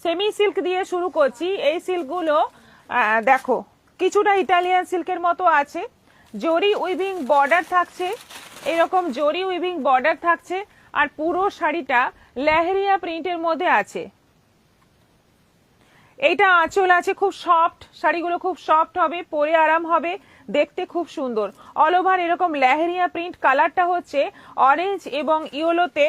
Semi silk দিয়ে শুরু করছি। এই সিল্কগুলো দেখো কিছুটা ইটালিয়ান সিল্কের মতো আছে, জরি উইভিং বর্ডার থাকছে, এরকম জরি উইভিং বর্ডার থাকছে, আর পুরো শাড়িটা লেহেরিয়া প্রিন্টের মধ্যে আছে। এইটা আঁচল আছে, খুব সফট, শাড়িগুলো খুব সফট হবে, পরে আরাম হবে, দেখতে খুব সুন্দর। অল ওভার এরকম লেহেরিয়া প্রিন্ট, কালারটা হচ্ছে অরেঞ্জ এবং ইয়েলোতে,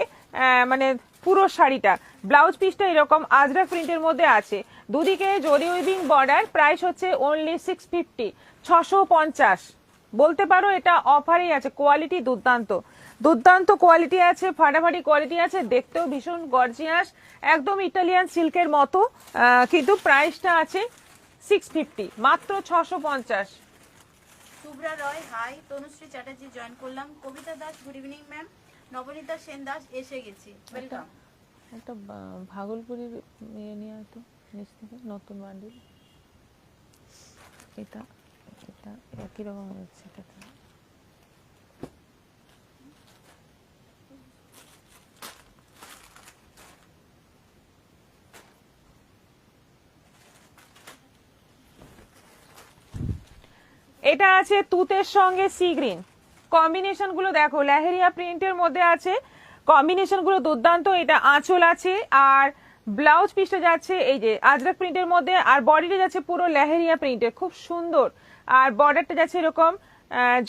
মানে পুরো শাড়িটা। ব্লাউজ পিসটা এরকম আজরাক প্রিন্টের মধ্যে আছে, দুদিকে জরি উইভিং বর্ডার। প্রাইস হচ্ছে অনলি 650, 650 বলতে পারো। এটা অফারেই আছে, কোয়ালিটি দুর্দান্ত, দুর্দান্ত কোয়ালিটি আছে, ফাটাফাটি কোয়ালিটি আছে, দেখতেও ভীষণ গর্জিয়াস, একদম ইটালিয়ান সিল্কের মতো। কিন্তু প্রাইসটা আছে 650, মাত্র 650। শুভ্রা রয় হাই, তনুশ্রী চ্যাটার্জি জয়েন করলাম, Kabita Das good evening ma'am, Nabanita Sen Das এসে গেছি, ওয়েলকাম। একটা ভাগলপুরের ইয়ে নিয়ে তো নিচ থেকে নতুন বান্ডিল, এটা এটা একই রকম হচ্ছে। এটা আছে তুতের সঙ্গে সি গ্রিন, কম্বিনেশন গুলো দেখো, লেহেরিয়া প্রিন্টের মধ্যে আছে, কম্বিনেশন গুলো দুর্দান্ত। এটা আঁচল আছে, আর ব্লাউজ পিসটা যাচ্ছে এই যে আজরাক প্রিন্টের মধ্যে, আর বডিটা যাচ্ছে পুরো লেহেরিয়া প্রিন্টের, খুব সুন্দর। আর বর্ডারটা যাচ্ছে এরকম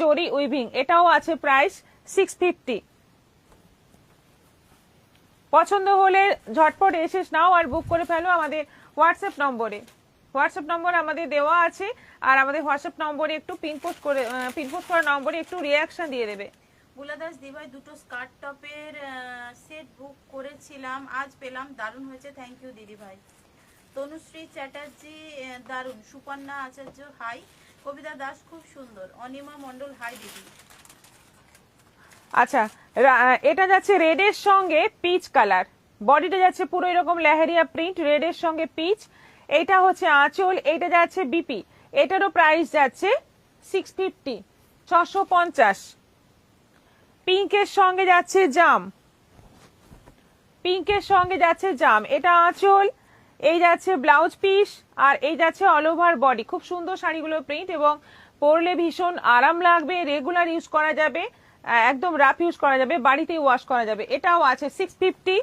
জরি উইভিং। এটাও আছে প্রাইস 650। পছন্দ হলে ঝটপট এসে নাও আর বুক করে ফেলো আমাদের হোয়াটসঅ্যাপ নম্বরে। হোয়াটসঅ্যাপ নম্বর আমাদের দেওয়া আছে, আর আমাদের হোয়াটসঅ্যাপ নম্বরে একটু পিনপোস্ট করা নম্বরে একটু রিয়াকশন দিয়ে দেবে। বুলাদাস দিভাই দুটো স্কার্ট টপের সেট বুক করেছিলাম, আজ পেলাম, দারুণ হয়েছে, থ্যাংক ইউ দিদি ভাই। তনুশ্রী চ্যাটার্জি দারুণ, সুপর্ণা আচার্য হাই, কবিতা দাস খুব সুন্দর, অনিমা মন্ডল হাই দিদি। আচ্ছা, এটা যাচ্ছে রেডের সঙ্গে পিচ কালার, বডিটা যাচ্ছে পুরো এরকম লেহেরিয়া প্রিন্ট, রেডের সঙ্গে পিচ। এটা হচ্ছে আঁচল, এটা যাচ্ছে বিপি, এটারও প্রাইস যাচ্ছে 650, 650। পিঙ্কের সঙ্গে যাচ্ছে জাম, পিঙ্কের সঙ্গে যাচ্ছে জাম, এটা আঁচল, এই যাচ্ছে ব্লাউজ পিস, আর এই যাচ্ছে অল ওভার বডি। খুব সুন্দর শাড়িগুলো প্রিন্ট, এবং পরলে ভীষণ আরাম লাগবে, রেগুলার ইউজ করা যাবে, একদম রাফ ইউজ করা যাবে, বাড়িতে ওয়াশ করা যাবে। এটাও আছে 650।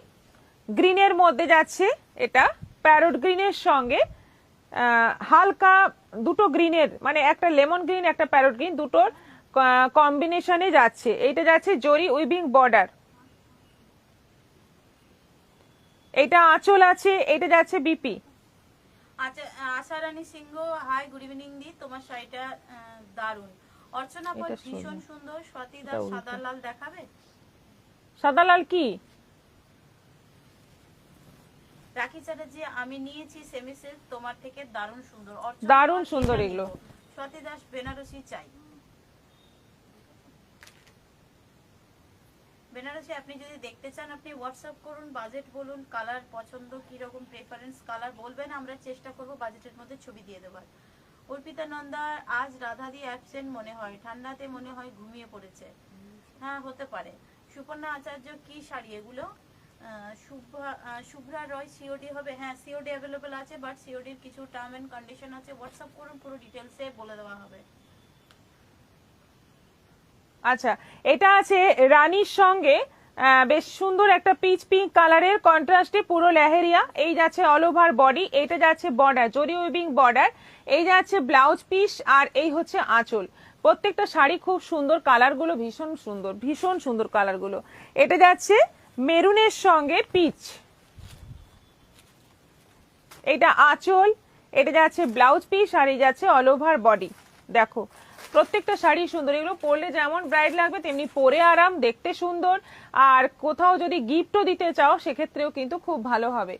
গ্রিনের মধ্যে যাচ্ছে, এটা প্যারট গ্রিনের সঙ্গে হালকা দুটো গ্রিনের, মানে একটা লেমন গ্রিন একটা প্যারট গ্রিন, দুটোর কম্বিনেশনে যাচ্ছে। এইটা যাচ্ছে জরি উইভিং বর্ডার, এটা আঁচল আছে, এটা যাচ্ছে বিপি। আচ্ছা, আশারানী সিংহ হাই, গুড ইভিনিং দি, তোমার শাড়িটা দারুণ। অর্চনা পল ভীষণ সুন্দর, স্বাতি দাস সাদা লাল দেখাবে। সাদা লাল কি? রাখি চ্যাটার্জি আমি নিয়েছি সেমি সিল্ক তোমার থেকে, দারুণ সুন্দর, দারুণ সুন্দর এগুলো। স্বাতি দাস বেনারসি চাই। বেনারসি আপনি যদি দেখতে চান আপনি হোয়াটসঅ্যাপ করুন, বাজেট বলুন, কালার পছন্দ কি রকম প্রেফারেন্স, কালার বলবেন, আমরা চেষ্টা করব বাজেটের মধ্যে ছবি দিয়ে দেওয়ার। অর্পিতা নন্দা আজ রাধাদি অ্যাবসেন্ট মনে হয়, ঠান্ডাতে মনে হয় ঘুমিয়ে পড়েছে। হ্যাঁ হতে পারে। সুপর্ণা আচার্য কি শাড়ি এগুলো? শুভ্রা রয় সিওডি হবে? হ্যাঁ সিওডি অ্যাভেলেবল আছে, বাট সিওডির কিছু টার্ম এন্ড কন্ডিশন আছে, হোয়াটসঅ্যাপ করুন, পুরো ডিটেলসে বলে দেওয়া হবে। আচ্ছা, এটা আছে রানীর সঙ্গে বেশ সুন্দর একটা পিচ পিঙ্ক কালারের কন্ট্রাস্টে, পুরো লেহেরিয়া। এই যাচ্ছে অল ওভার বডি, এইটা যাচ্ছে বর্ডার জরি উইভিং বর্ডার, এই যাচ্ছে ব্লাউজ পিস, আর এই হচ্ছে আঁচল। প্রত্যেকটা শাড়ি খুব সুন্দর, কালারগুলো ভীষণ সুন্দর, ভীষণ সুন্দর কালারগুলো। এটা যাচ্ছে মেরুনের সঙ্গে পিচ, এটা আঁচল, এটা যাচ্ছে ব্লাউজ পিস, আর এই যাচ্ছে অল ওভার বডি। দেখো প্রত্যেকটা শাড়ি সুন্দর, এগুলো পরলে যেমন ব্রাইট লাগবে তেমনি পরে আরাম, দেখতে সুন্দর, আর কোথাও যদি গিফটও দিতে চাও সেক্ষেত্রেও কিন্তু খুব ভালো হবে।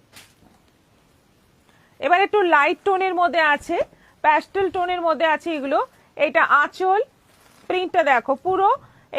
এবার একটু লাইট টোনের মধ্যে আছে, প্যাস্টেল টোনের মধ্যে আছে এগুলো। এটা আঁচল, প্রিন্টটা দেখো পুরো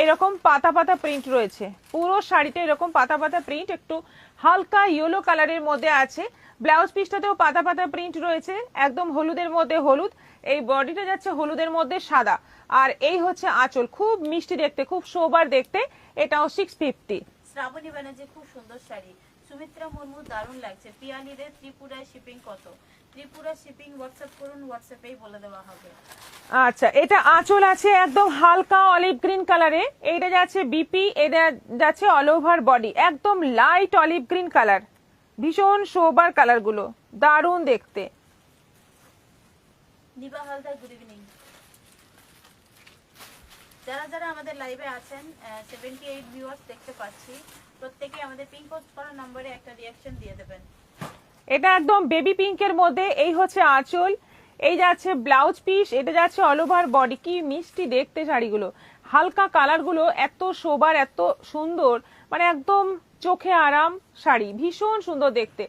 এরকম পাতা পাতা প্রিন্ট রয়েছে, পুরো শাড়িতে এরকম পাতা পাতা প্রিন্ট, একটু হালকা ইয়েলো কালারের মধ্যে আছে। ব্লাউজ পিসটাতেও পাতা পাতা প্রিন্ট রয়েছে, একদম হলুদের মধ্যে হলুদ, এই বডিটা যাচ্ছে হলুদের মধ্যে সাদা, আর এই হচ্ছে আঁচল, খুব মিষ্টি দেখতে, খুব সোবার দেখতে। এটাও 650। শ্রাবণী ব্যানার্জি খুব সুন্দর শাড়ি, সুমিত্রা মুর্মু, দারুণ লাগছে। পিয়ালিদের ত্রিপুরায় শিপিং কত? ত্রিপুরা শিপিং হোয়াটসঅ্যাপ করুন, হোয়াটসঅ্যাপেই বলে দেওয়া হবে। আচ্ছা, এটা আঁচল আছে একদম হালকা অলিভ গ্রিন কালারে, এইটা যাচ্ছে বিপি, এটা যাচ্ছে অল ওভার বডি একদম লাইট অলিভ গ্রিন কালার, ভীষণ সোবার কালার গুলো, দারুণ দেখতে। নিবা হালদার, গুড ইভিনিং। যারা যারা আমাদের লাইভে আছেন 78 ভিউয়ার্স দেখতে পাচ্ছি, প্রত্যেকে আমাদের পিন পোস্ট করা নম্বরে একটা রিঅ্যাকশন দিয়ে দেবেন। এটা একদম বেবি পিঙ্কের মধ্যে, এই হচ্ছে আঁচল, এই যাচ্ছে ব্লাউজ পিস, এটা যাচ্ছে অল ওভার বডি। কি মিষ্টি দেখতে শাড়িগুলো, হালকা কালার গুলো এত সোবার এত সুন্দর, মানে একদম চোখে আরাম শাড়ি, ভীষণ সুন্দর দেখতে।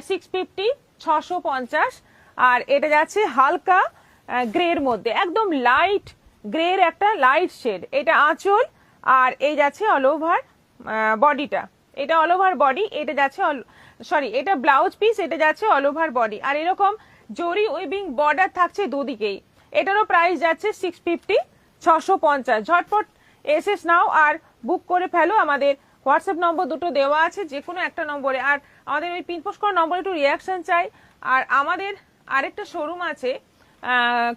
650, 650। আর এটা যাচ্ছে হালকা গ্রের মধ্যে, একদম লাইট গ্রের একটা লাইট শেড, এটা আঁচল। আর এই যাচ্ছে অল ওভার বডিটা, এটা অল ওভার বডি, এটা যাচ্ছে এটা ব্লাউজ পিস, এটা যাচ্ছে অল ওভার বডি। আর এরকম জরি উইভিং বর্ডার থাকছে দুদিকেই। এটারও প্রাইস যাচ্ছে 650, 650। ঝটপট এসএস নাও আর বুক করে ফেলো, আমাদের হোয়াটসঅ্যাপ নম্বর দুটো দেওয়া আছে, যে কোনো একটা নম্বরে। আর আমাদের ওই পিনপোস্ট করা নম্বরে একটু রিয়াকশন চাই। আর আমাদের আরেকটা শোরুম আছে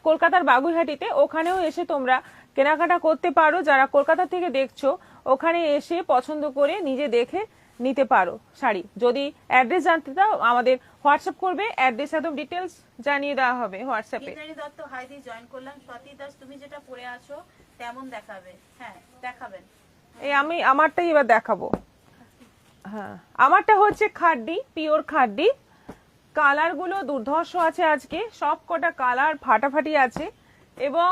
কলকাতার বাগুইহাটিতে, ওখানেও এসে তোমরা কেনাকাটা করতে পারো। যারা কলকাতা থেকে দেখছো, ওখানে এসে পছন্দ করে নিজে দেখে নিতে পারো শাড়ি। যদি অ্যাড্রেস জানতে চাও আমাদের হোয়াটসঅ্যাপ করবে, অ্যাড্রেস একদম ডিটেলস জানিয়ে দেওয়া হবে হোয়াটসঅ্যাপে। ইন্দ্রাণী দত্ত, হাইদি জয়েন করলাম। স্বাতি দাস, তুমি যেটা পরে আছো তেমন দেখাবে। হ্যাঁ, দেখাবেন। এই আমি আমারটাই এবার দেখাবো। হ্যাঁ, আমারটা হচ্ছে খাড্ডি, পিওর খাড্ডি। কালার গুলো দুর্ধর্ষ আছে আজকে, সব কটা কালার ফাটাফাটি আছে। এবং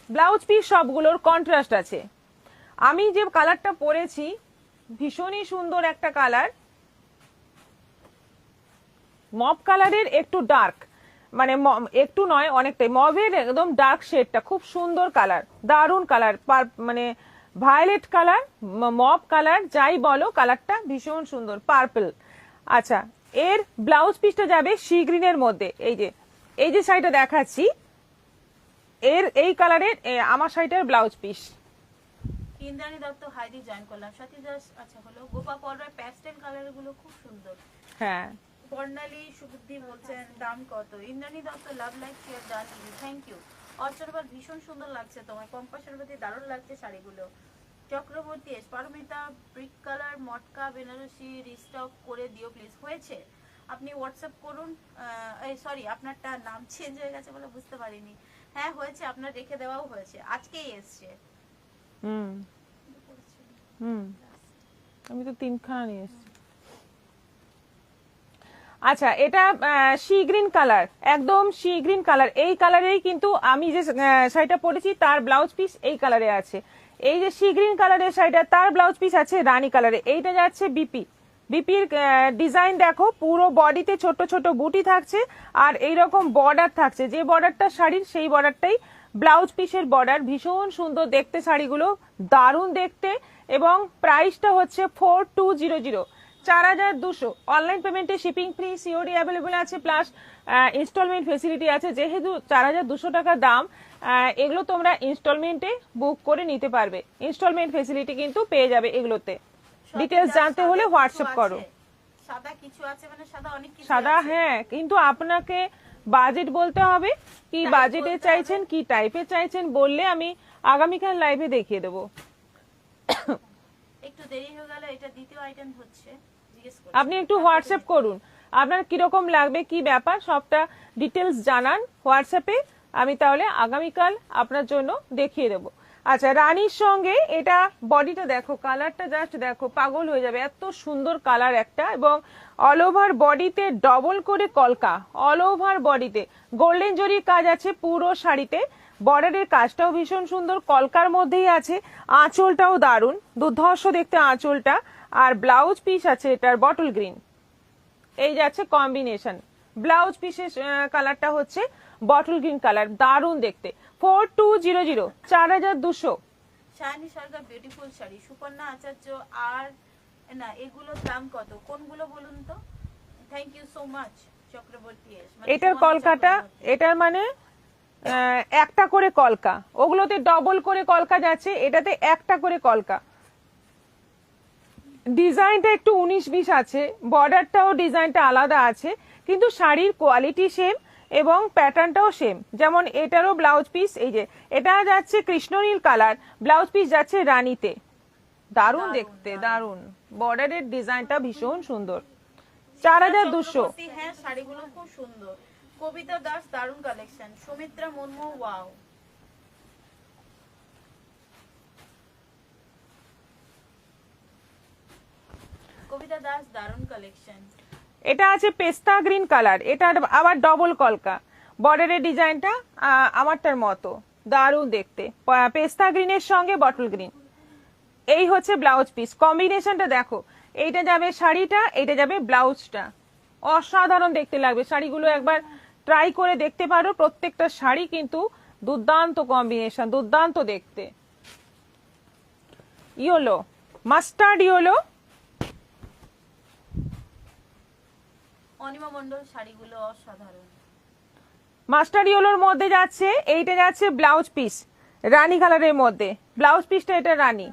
ব্লাউজ পিস সবগুলোর কন্ট্রাস্ট আছে। আমি যে কালারটা পরেছি ভীষণই সুন্দর একটা কালার, মব কালারের একটু ডার্ক, মানে একটু নয় অনেকটাই মবের একদম ডার্ক শেডটা, খুব সুন্দর কালার, দারুণ কালার, মানে ভায়োলেট কালার, মব কালার যাই বলো, কালারটা ভীষণ সুন্দর, পার্পল। আচ্ছা, এর ব্লাউজ পিসটা যাবে সি গ্রিনের মধ্যে। এই যে শাড়িটা দেখাচ্ছি, এই কালারের আমার শাড়িটার ব্লাউজ পিস। ইন্দ্রাণী দত্ত, হাইদি জয়েন করলাম। স্বাতি দাস, আচ্ছা হলো। গোপা পর্বার প্যাস্টেল কালার গুলো খুব সুন্দর। হ্যাঁ, বর্ণালী সুবুদ্ধি বলছেন দাম কত? Indrani Dutta, love like share done, thank you. অর্চরবার, ভীষণ সুন্দর লাগছে তোমার, কম্পাসের প্রতি দারুণ লাগছে শাড়িগুলো। চক্রবর্তী এস, পারমিতা, ব্রিক কালার মটকা বেনারসি রিস্টক করে দিও প্লিজ। হয়েছে, আপনি হোয়াটসঅ্যাপ করুন। সরি, আপনারটা নাম চেঞ্জ হয়ে গেছে বলে বুঝতে পারিনি। হ্যাঁ হয়েছে, আপনার রেখে দেওয়াও হয়েছে, আজকেই এসছে। আমি তো 3খানা নিয়ে এসেছি। আচ্ছা, এটা সি গ্রিন কালার, একদম সি গ্রিন কালার। এই কালারেই কিন্তু আমি যে শাড়িটা পরেছি তার ব্লাউজ পিস এই কালারে আছে। এই যে সি গ্রিন কালারের শাড়িটা, তার ব্লাউজ পিস আছে রানী কালারে। এইটা যাচ্ছে বিপির ডিজাইন দেখো, পুরো বডিতে ছোট ছোট বুটি থাকছে আর এইরকম বর্ডার থাকছে, যে বর্ডারটা শাড়ির সেই বর্ডারটাই ব্লাউজ পিসের বর্ডার। ভীষণ সুন্দর দেখতে শাড়িগুলো, দারুণ দেখতে। এবং প্রাইসটা হচ্ছে 4200, 4200। অনলাইন পেমেন্টে শিপিং ফ্রি, সিওডি অ্যাভেলেবল আছে, প্লাস ইনস্টলমেন্ট ফেসিলিটি আছে। যেহেতু 4200 টাকা দাম, এগুলো তোমরা ইনস্টলমেন্টে বুক করে নিতে পারবে, ইনস্টলমেন্ট ফেসিলিটি কিন্তু পেয়ে যাবে এগুলোতে। ডিটেলস জানতে হলে হোয়াটসঅ্যাপ করো। সাদা কিছু আছে মানে সাদা অনেক কিছু সাদা, আছে। হ্যাঁ, কিন্তু আপনাকে বাজেট বলতে হবে, কি বাজেটে চাইছেন, কি টাইপের চাইছেন বললে আমি আগামীকাল লাইভে দেখিয়ে দেবো। একটু দেরি হয়ে গেল, এটা দ্বিতীয় আইটেম হচ্ছে, জিজ্ঞেস করুন। আপনি একটু হোয়াটসঅ্যাপ করুন, আপনার কিরকম লাগবে, কি ব্যাপার, সবটা ডিটেলস জানান হোয়াটসঅ্যাপে, আমি তাহলে আগামীকাল আপনার জন্য দেখিয়ে দেবো। আচ্ছা, রানীর সঙ্গে এটা বডিটা দেখো, কালারটা জাস্ট দেখো, পাগল হয়ে যাবে, এত সুন্দর কালার একটা। এবং অল ওভার বডিতে ডবল করে কলকা, অল ওভার বডিতে গোল্ডেন জরির কাজ আছে পুরো শাড়িতে। বর্ডারের কাজটাও ভীষণ সুন্দর, কলকার মধ্যেই আছে। আঁচলটাও দারুণ, দুর্ধর্ষ দেখতে আঁচলটা। আর ব্লাউজ পিস আছে এটার বটল গ্রিন, এই যাচ্ছে কম্বিনেশন। ব্লাউজ পিসের কালারটা হচ্ছে বটল গ্রিন কালার, দারুণ দেখতে। 4200, 4200। শাইনি সরকার, বিউটিফুল শাড়ি। সুপর্ণা আচার্য, আর না এগুলোর দাম কত, কোনগুলো বলুন তো? Thank you so much Chakraborty S. এটার কলকাটা, এটার মানে একটা করে কলকা, ওগুলোতে ডবল করে কলকা যাচ্ছে, এটাতে একটা করে কলকা। ডিজাইনটা একটু 19-20 আছে, বর্ডারটাও ডিজাইনটা আলাদা আছে, কিন্তু শাড়ির কোয়ালিটি সেম এবং প্যাটার্নটাও সেম। যেমন এটারও ব্লাউজ পিস, এই যে এটা যাচ্ছে কৃষ্ণনীল কালার, ব্লাউজ পিস যাচ্ছে রানীতে। দারুণ দেখতে, দারুণ। বর্ডারের ডিজাইনটা ভীষণ সুন্দর। 4200। হ্যাঁ, শাড়িগুলো খুব সুন্দর। কবিতা দাস দারুণ কালেকশন। সুমিত্রা মুর্মু, ওয়াও। কবিতা দাস দারুণ কালেকশন। এটা আছে পেস্তা গ্রিন কালার, এটা আবার ডবল কলকা, বর্ডারের ডিজাইনটা আমারটার মতো, দারুণ দেখতে। পেস্তা গ্রিনের সঙ্গে বটল গ্রিন। এই হচ্ছে ব্লাউজ পিস, কম্বিনেশনটা দেখো। এইটা যাবে শাড়িটা, এইটা যাবে ব্লাউজটা, অসাধারণ দেখতে লাগবে। শাড়িগুলো একবার ট্রাই করে দেখতে পারো, প্রত্যেকটা শাড়ি কিন্তু দুর্দান্ত কম্বিনেশন, দুর্দান্ত দেখতে। Yellow, mustard yellow. Anima Mondal, শাড়িগুলো অসাধারণ। মাস্টার ইয়েলোর মধ্যে যাচ্ছে, এইটা যাচ্ছে ব্লাউজ পিস রানী কালারের মধ্যে, ব্লাউজ পিসটা এটা রানী।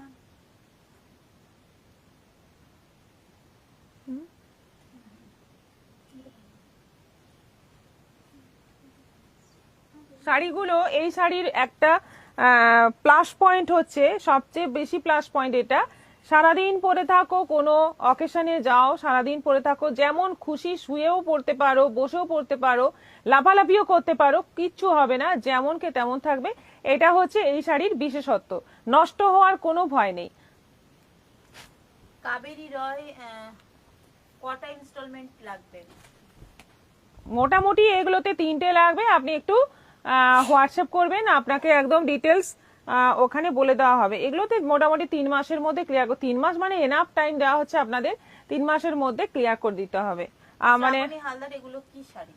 শাড়িগুলো, এই শাড়ির একটা প্লাস পয়েন্ট হচ্ছে, সবচেয়ে বেশি প্লাস পয়েন্ট এটা, সারাদিন পরে থাকো, কোনো অকেশনে যাও, সারাদিন পরে থাকো, যেমন খুশি শুয়েও পড়তে পারো, বসেও পড়তে পারো, লাফালাফিও করতে পারো, কিচ্ছু হবে না, যেমনকে তেমন থাকবে। এটা হচ্ছে এই শাড়ির বিশেষত্ব, নষ্ট হওয়ার কোনো ভয় নেই। কাবেরী রয়, কটা ইনস্টলমেন্ট লাগবে? মোটামুটি এগুলোতে 3টে লাগবে। আপনি একটু হোয়াটসঅ্যাপ করবেন, আপনাকে একদম ডিটেলস ওখানে বলে দেওয়া হবে। এগুলোতে মোটামুটি 3 মাসের মধ্যে ক্লিয়ার, 3 মাস মানে এনাফ টাইম দেওয়া হচ্ছে আপনাদের, 3 মাসের মধ্যে ক্লিয়ার করে দিতে হবে। মানে হালদার, এগুলো কি শাড়ি?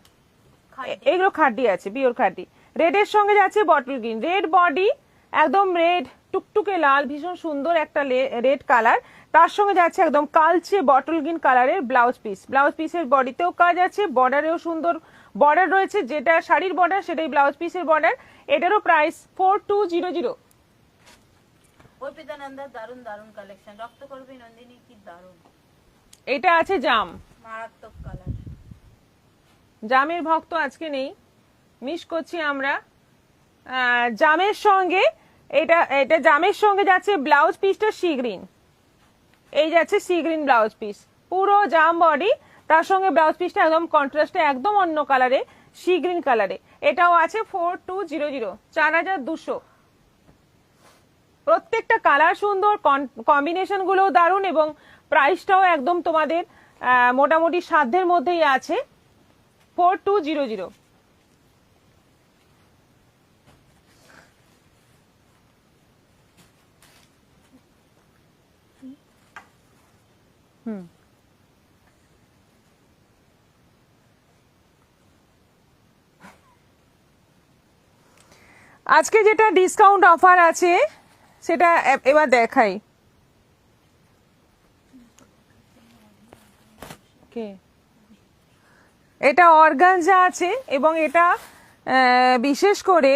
এগুলো খাড্ডি আছে, পিওর খাড্ডি। রেডের সঙ্গে যাচ্ছে বটল গ্রিন, রেড বডি, একদম রেড টুকটুকে লাল, ভীষণ সুন্দর একটা রেড কালার। তার সঙ্গে যাচ্ছে একদম কালচে বটল গ্রিন কালারের ব্লাউজ পিস। ব্লাউজ পিসের বডিতেও কাজ আছে, বর্ডারেও সুন্দর বর্ডার রয়েছে, যেটা শাড়ির বর্ডার সেটাই ব্লাউজ পিসের বর্ডার। এটারও প্রাইস 4200। অর্পিতা নন্দা, দারুণ দারুণ কালেকশন। রক্তকরবী নন্দিনী, কি দারুণ। এটা আছে জাম, মারাত্মক কালার। জামের ভক্ত আজকে নেই, মিস করছি আমরা। জামের সঙ্গে এটা জামের সঙ্গে যাচ্ছে ব্লাউজ পিসটা সি গ্রিন, এই যাচ্ছে সি গ্রিন ব্লাউজ পিস, পুরো জাম বডি, তার সঙ্গে ব্লাউজ পিসটা একদম কন্ট্রাস্টে, একদম অন্য কালারে, সি গ্রিন কালারে। এটাও আছে 4200, 4200। প্রত্যেকটা কালার সুন্দর, কম্বিনেশন গুলো দারুণ, এবং প্রাইসটাও একদম তোমাদের মোটামুটি সাধ্যের মধ্যেই আছে, 4200। আজকে যেটা ডিসকাউন্ট অফার আছে সেটা এবার দেখাই। এটা অর্গানজা আছে, এবং এটা বিশেষ করে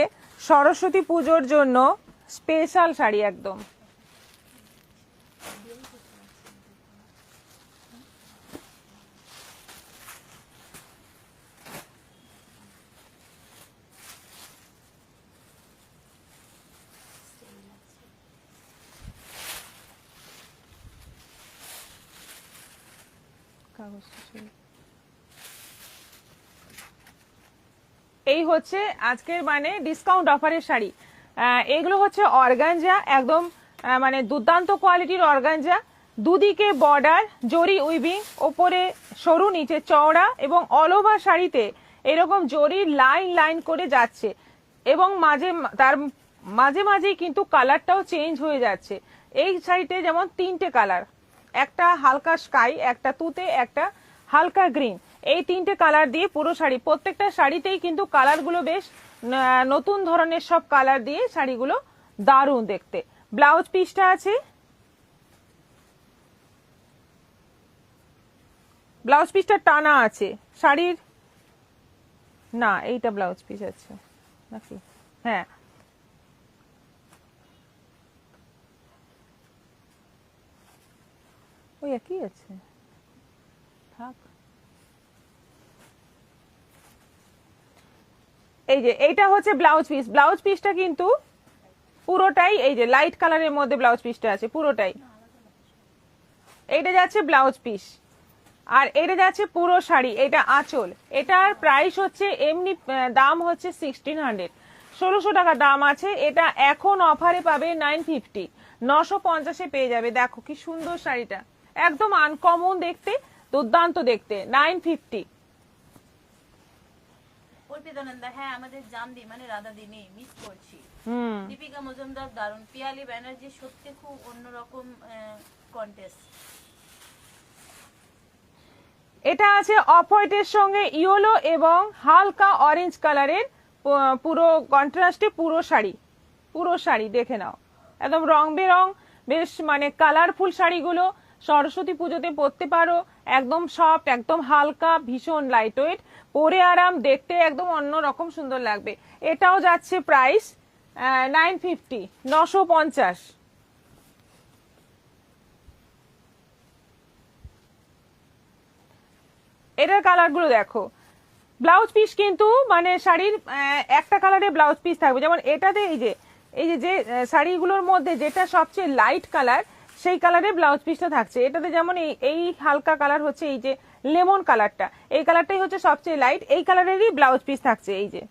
সরস্বতী পুজোর জন্য স্পেশাল শাড়ি একদম। এই হচ্ছে আজকের মানে ডিসকাউন্ট অফারের শাড়ি। এগুলো হচ্ছে অর্গানজা, একদম মানে দুর্দান্ত কোয়ালিটির অর্গানজা, দুদিকে বর্ডার জরি উইভিং, ওপরে সরু নিচে চওড়া, এবং অল ওভার শাড়িতে এরকম জরির লাইন লাইন করে যাচ্ছে, এবং তার মাঝে মাঝেই কিন্তু কালারটাও চেঞ্জ হয়ে যাচ্ছে। এই শাড়িতে যেমন 3টে কালার, একটা হালকা স্কাই, একটা তুতে, একটা হালকা গ্রিন, এই 3টে কালার দিয়ে পুরো শাড়ি। প্রত্যেকটা শাড়িতেই কিন্তু কালারগুলো বেশ নতুন ধরনের সব কালার দিয়ে শাড়িগুলো দারুণ দেখতে। ব্লাউজ পিসটা আছে, ব্লাউজ পিসটা টানা আছে শাড়ির, না এইটা ব্লাউজ পিস আছে নাকি, হ্যাঁ ওই ওই একই আছে, থাক। এই যে এইটা হচ্ছে ব্লাউজ পিস, ব্লাউজ পিসটা কিন্তু পুরোটাই এই যে লাইট কালারের মধ্যে ব্লাউজ পিসটা আছে পুরোটাই। এইটা যাচ্ছে ব্লাউজ পিস, আর এটা যাচ্ছে পুরো শাড়ি, এটা আঁচল। এটার প্রাইস হচ্ছে এমনি দাম হচ্ছে 1600, 1600 টাকা দাম আছে। এটা এখন অফারে পাবে 950, 950-এ পেয়ে যাবে। দেখো কি সুন্দর শাড়িটা, একদম আনকমন দেখতে, দুর্দান্ত দেখতে, 950। অর্পিতা নন্দা, হ্যাঁ আমাদের জামদি মানে রাধাদি নেই, মিস করছি। হুম, দীপিকা মজুমদার দারুণ, পিয়ালি ব্যানার্জি সত্যি খুব অন্যরকম কন্টেস্ট। এটা আছে অফ হোয়াইটের সঙ্গে ইয়েলো এবং হালকা অরেঞ্জ কালারের, পুরো কন্ট্রাস্টে পুরো শাড়ি, পুরো শাড়ি দেখে নাও, একদম রং বেরং, বেশ মানে কালারফুল শাড়িগুলো সরস্বতী পুজোতে পরতে পারো। একদম সফট, একদম হালকা, ভীষণ লাইট ওয়েট, পরে আরাম, দেখতে একদম অন্যরকম সুন্দর লাগবে। এটাও যাচ্ছে প্রাইস 950, 950। এটার কালার গুলো দেখো, ব্লাউজ পিস কিন্তু মানে শাড়ির একটা কালারে ব্লাউজ পিস থাকবে। যেমন এটাতে এই যে শাড়িগুলোর মধ্যে যেটা সবচেয়ে লাইট কালার, সেই কালারে ব্লাউজ পিসটা থাকছে। এটাতে যেমন এই হালকা কালার হচ্ছে এই যে লেমন কালারটা, এই কালারটাই হচ্ছে সবচেয়ে লাইট, এই কালারেরই ব্লাউজ পিস থাকছে এই যে।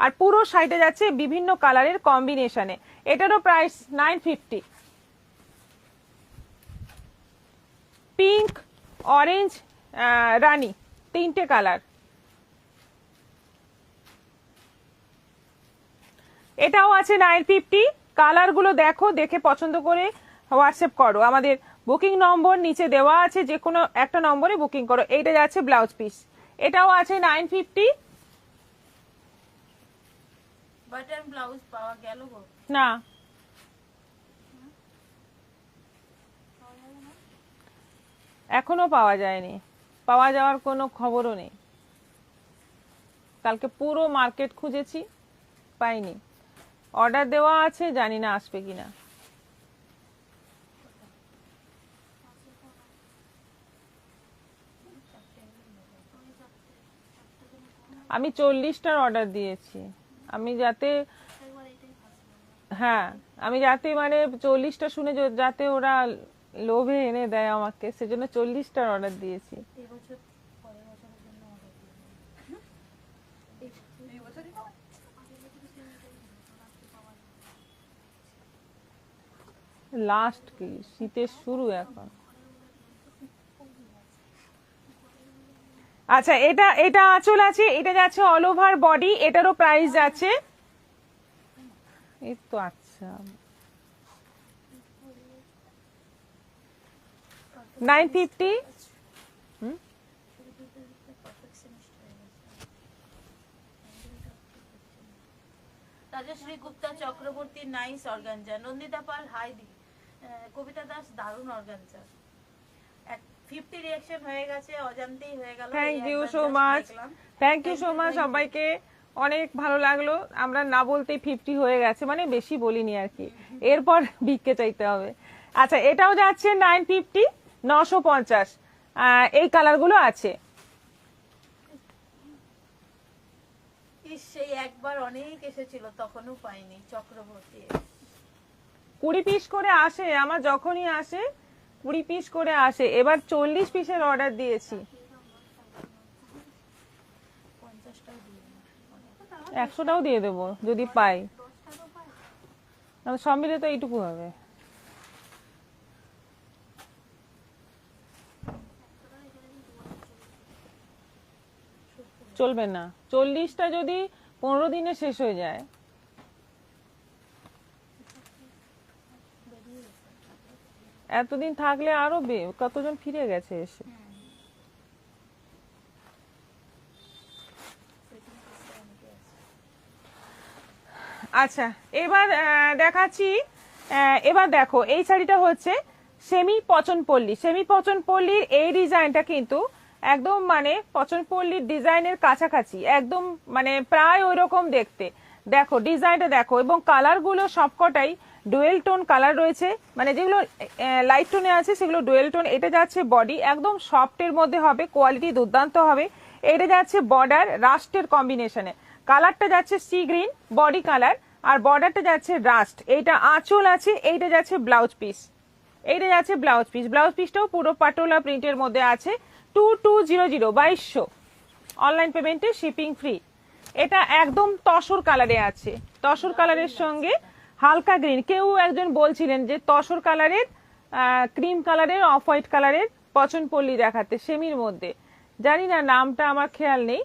আর পুরো শাড়িটা যাচ্ছে বিভিন্ন কালারের কম্বিনেশনে। এটারও প্রাইস 950। পিঙ্ক, অরেঞ্জ, রানী, তিনটে কালার। এটাও আছে 950। কালার গুলো দেখো, দেখে পছন্দ করে হোয়াটসঅ্যাপ করো। আমাদের বুকিং নম্বর নিচে দেওয়া আছে, যে কোনো একটা নম্বরে বুকিং করো। এইটা যাচ্ছে ব্লাউজ পিস, এটাও আছে 950। বাটন ব্লাউজ পাওয়া গেল গো? না, এখনো পাওয়া যায়নি, পাওয়া যাওয়ার কোনো খবরও নেই। কালকে পুরো মার্কেট খুঁজেছি, পাইনি। অর্ডার দেওয়া আছে, জানি না আসবে কিনা। আমি 40টার অর্ডার দিয়েছি, আমি যাতে, হ্যাঁ আমি যাতে মানে 40টা শুনে যাতে ওরা লোভে এনে দেয় আমাকে, সেজন্য 40টার অর্ডার দিয়েছি। এবছর পরের বছরের জন্য অর্ডার লাস্ট কি শীতের শুরু এখন। আচ্ছা, এটা আঁচল আছে, এটা যাচ্ছে অল ওভার বডি। এটারও প্রাইস যাচ্ছে, এই তো আচ্ছা 950। Rajashree Gupta Chakraborty, nice organza. Nandita Pal, hi দি। কবিতা দাস, দারুণ অর্গানজা। 50 রিঅ্যাকশন হয়ে গেছে, অজান্তেই হয়ে গেল। Thank you so much, thank you so much সবাইকে, অনেক ভালো লাগলো। আমরা না বলতেই 50 হয়ে গেছে, মানে বেশি বলিনি আর কি, এরপর ভিক্ষে চাইতে হবে। আচ্ছা, এটাও যাচ্ছে 950, 950। এই কালারগুলো আছে। সেই একবার অনেক এসেছিল, তখনও পাইনি। চক্রবর্তী 20 পিস করে আসে আমার, যখনই আসে 20 পিস করে আসে। এবার 40 পিসের অর্ডার দিয়েছি। 100টাও দিয়ে দেবো যদি পাই, সব মিলে তো এইটুকু হবে। চলবে না, 40টা যদি 15 দিনে শেষ হয়ে যায়। এতদিন থাকলে আরো কতজন ফিরে গেছে এসে। আচ্ছা, এবার দেখাচ্ছি। এবার দেখো, এই শাড়িটা হচ্ছে সেমি পচনপল্লী। সেমি পচনপল্লীর এই ডিজাইনটা কিন্তু একদম মানে পচনপল্লীর ডিজাইনের কাছাকাছি, একদম মানে প্রায় ওই রকম দেখতে। দেখো ডিজাইনটা দেখো, এবং কালারগুলো সবকটাই ডুয়েল টোন কালার রয়েছে, মানে যেগুলো লাইট টোনে আছে সেগুলো ডুয়েল টোন। এটা যাচ্ছে বডি, একদম সফটের মধ্যে হবে, কোয়ালিটি দুর্দান্ত হবে। এটা যাচ্ছে বর্ডার রাস্টের কম্বিনেশনে, কালারটা যাচ্ছে সি গ্রিন বডি কালার, আর বর্ডারটা যাচ্ছে রাস্ট। এইটা আঁচল আছে, এইটা যাচ্ছে ব্লাউজ পিস, এইটা যাচ্ছে ব্লাউজ পিস। ব্লাউজ পিসটাও পুরো পাটোলা প্রিন্টের মধ্যে আছে। 2200 2200, অনলাইন পেমেন্টে শিপিং ফ্রি। এটা একদম তসর কালারে আছে, তসর কালারের সঙ্গে হালকা গ্রিন। কেউ একজন বলছিলেন যে তসর কালারের ক্রিম কালারের অফ হোয়াইট কালারের পছন্দ পল্লী দেখাতে, সেমির মধ্যে, জানি না নামটা আমার খেয়াল নেই।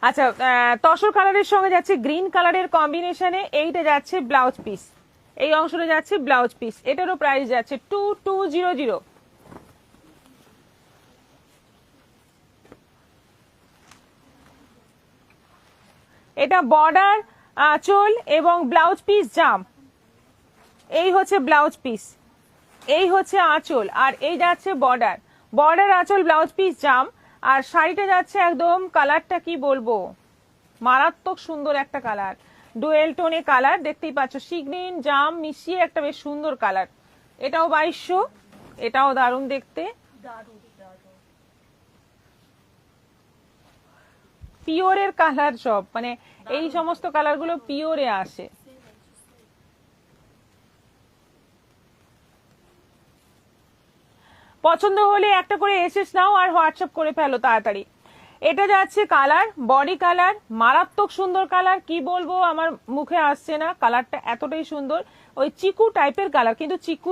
আচ্ছা, তসর কালারের সঙ্গে যাচ্ছে গ্রিন কালারের কম্বিনেশনে, এইটা যাচ্ছে ব্লাউজ পিস, এই অংশটা যাচ্ছে ব্লাউজ পিস। এটারও প্রাইস যাচ্ছে 2200। এটা বর্ডার আঁচল এবং ব্লাউজ পিস জাম, এই হচ্ছে ব্লাউজ পিস, এই হচ্ছে আঁচল, আর এই যাচ্ছে বর্ডার, বর্ডার আঁচল ব্লাউজ পিস জাম। আর শাড়িটা যাচ্ছে একদম, কালারটা কি বলবো, মারাত্মক সুন্দর একটা কালার, ডুয়েল টোনে কালার, দেখতেই পাচ্ছ সি গ্রিন জাম মিশিয়ে একটা বেশ সুন্দর কালার। এটাও 2200, এটাও দারুণ দেখতে, দারুণ দারুণ। পিওরের কালার সব, মানে এই সমস্ত কালারগুলো পিওরে আসে। পছন্দ হলে একটা করে এসএস নাও আর হোয়াটসঅ্যাপ করে ফেলো তাড়াতাড়ি। এটা যাচ্ছে কালার বডি কালার, মারাত্মক সুন্দর কালার, কি বলবো আমার মুখে আসছে না, কালারটা এতটাই সুন্দর। ওই চিকু টাইপের কালার, কিন্তু চিকু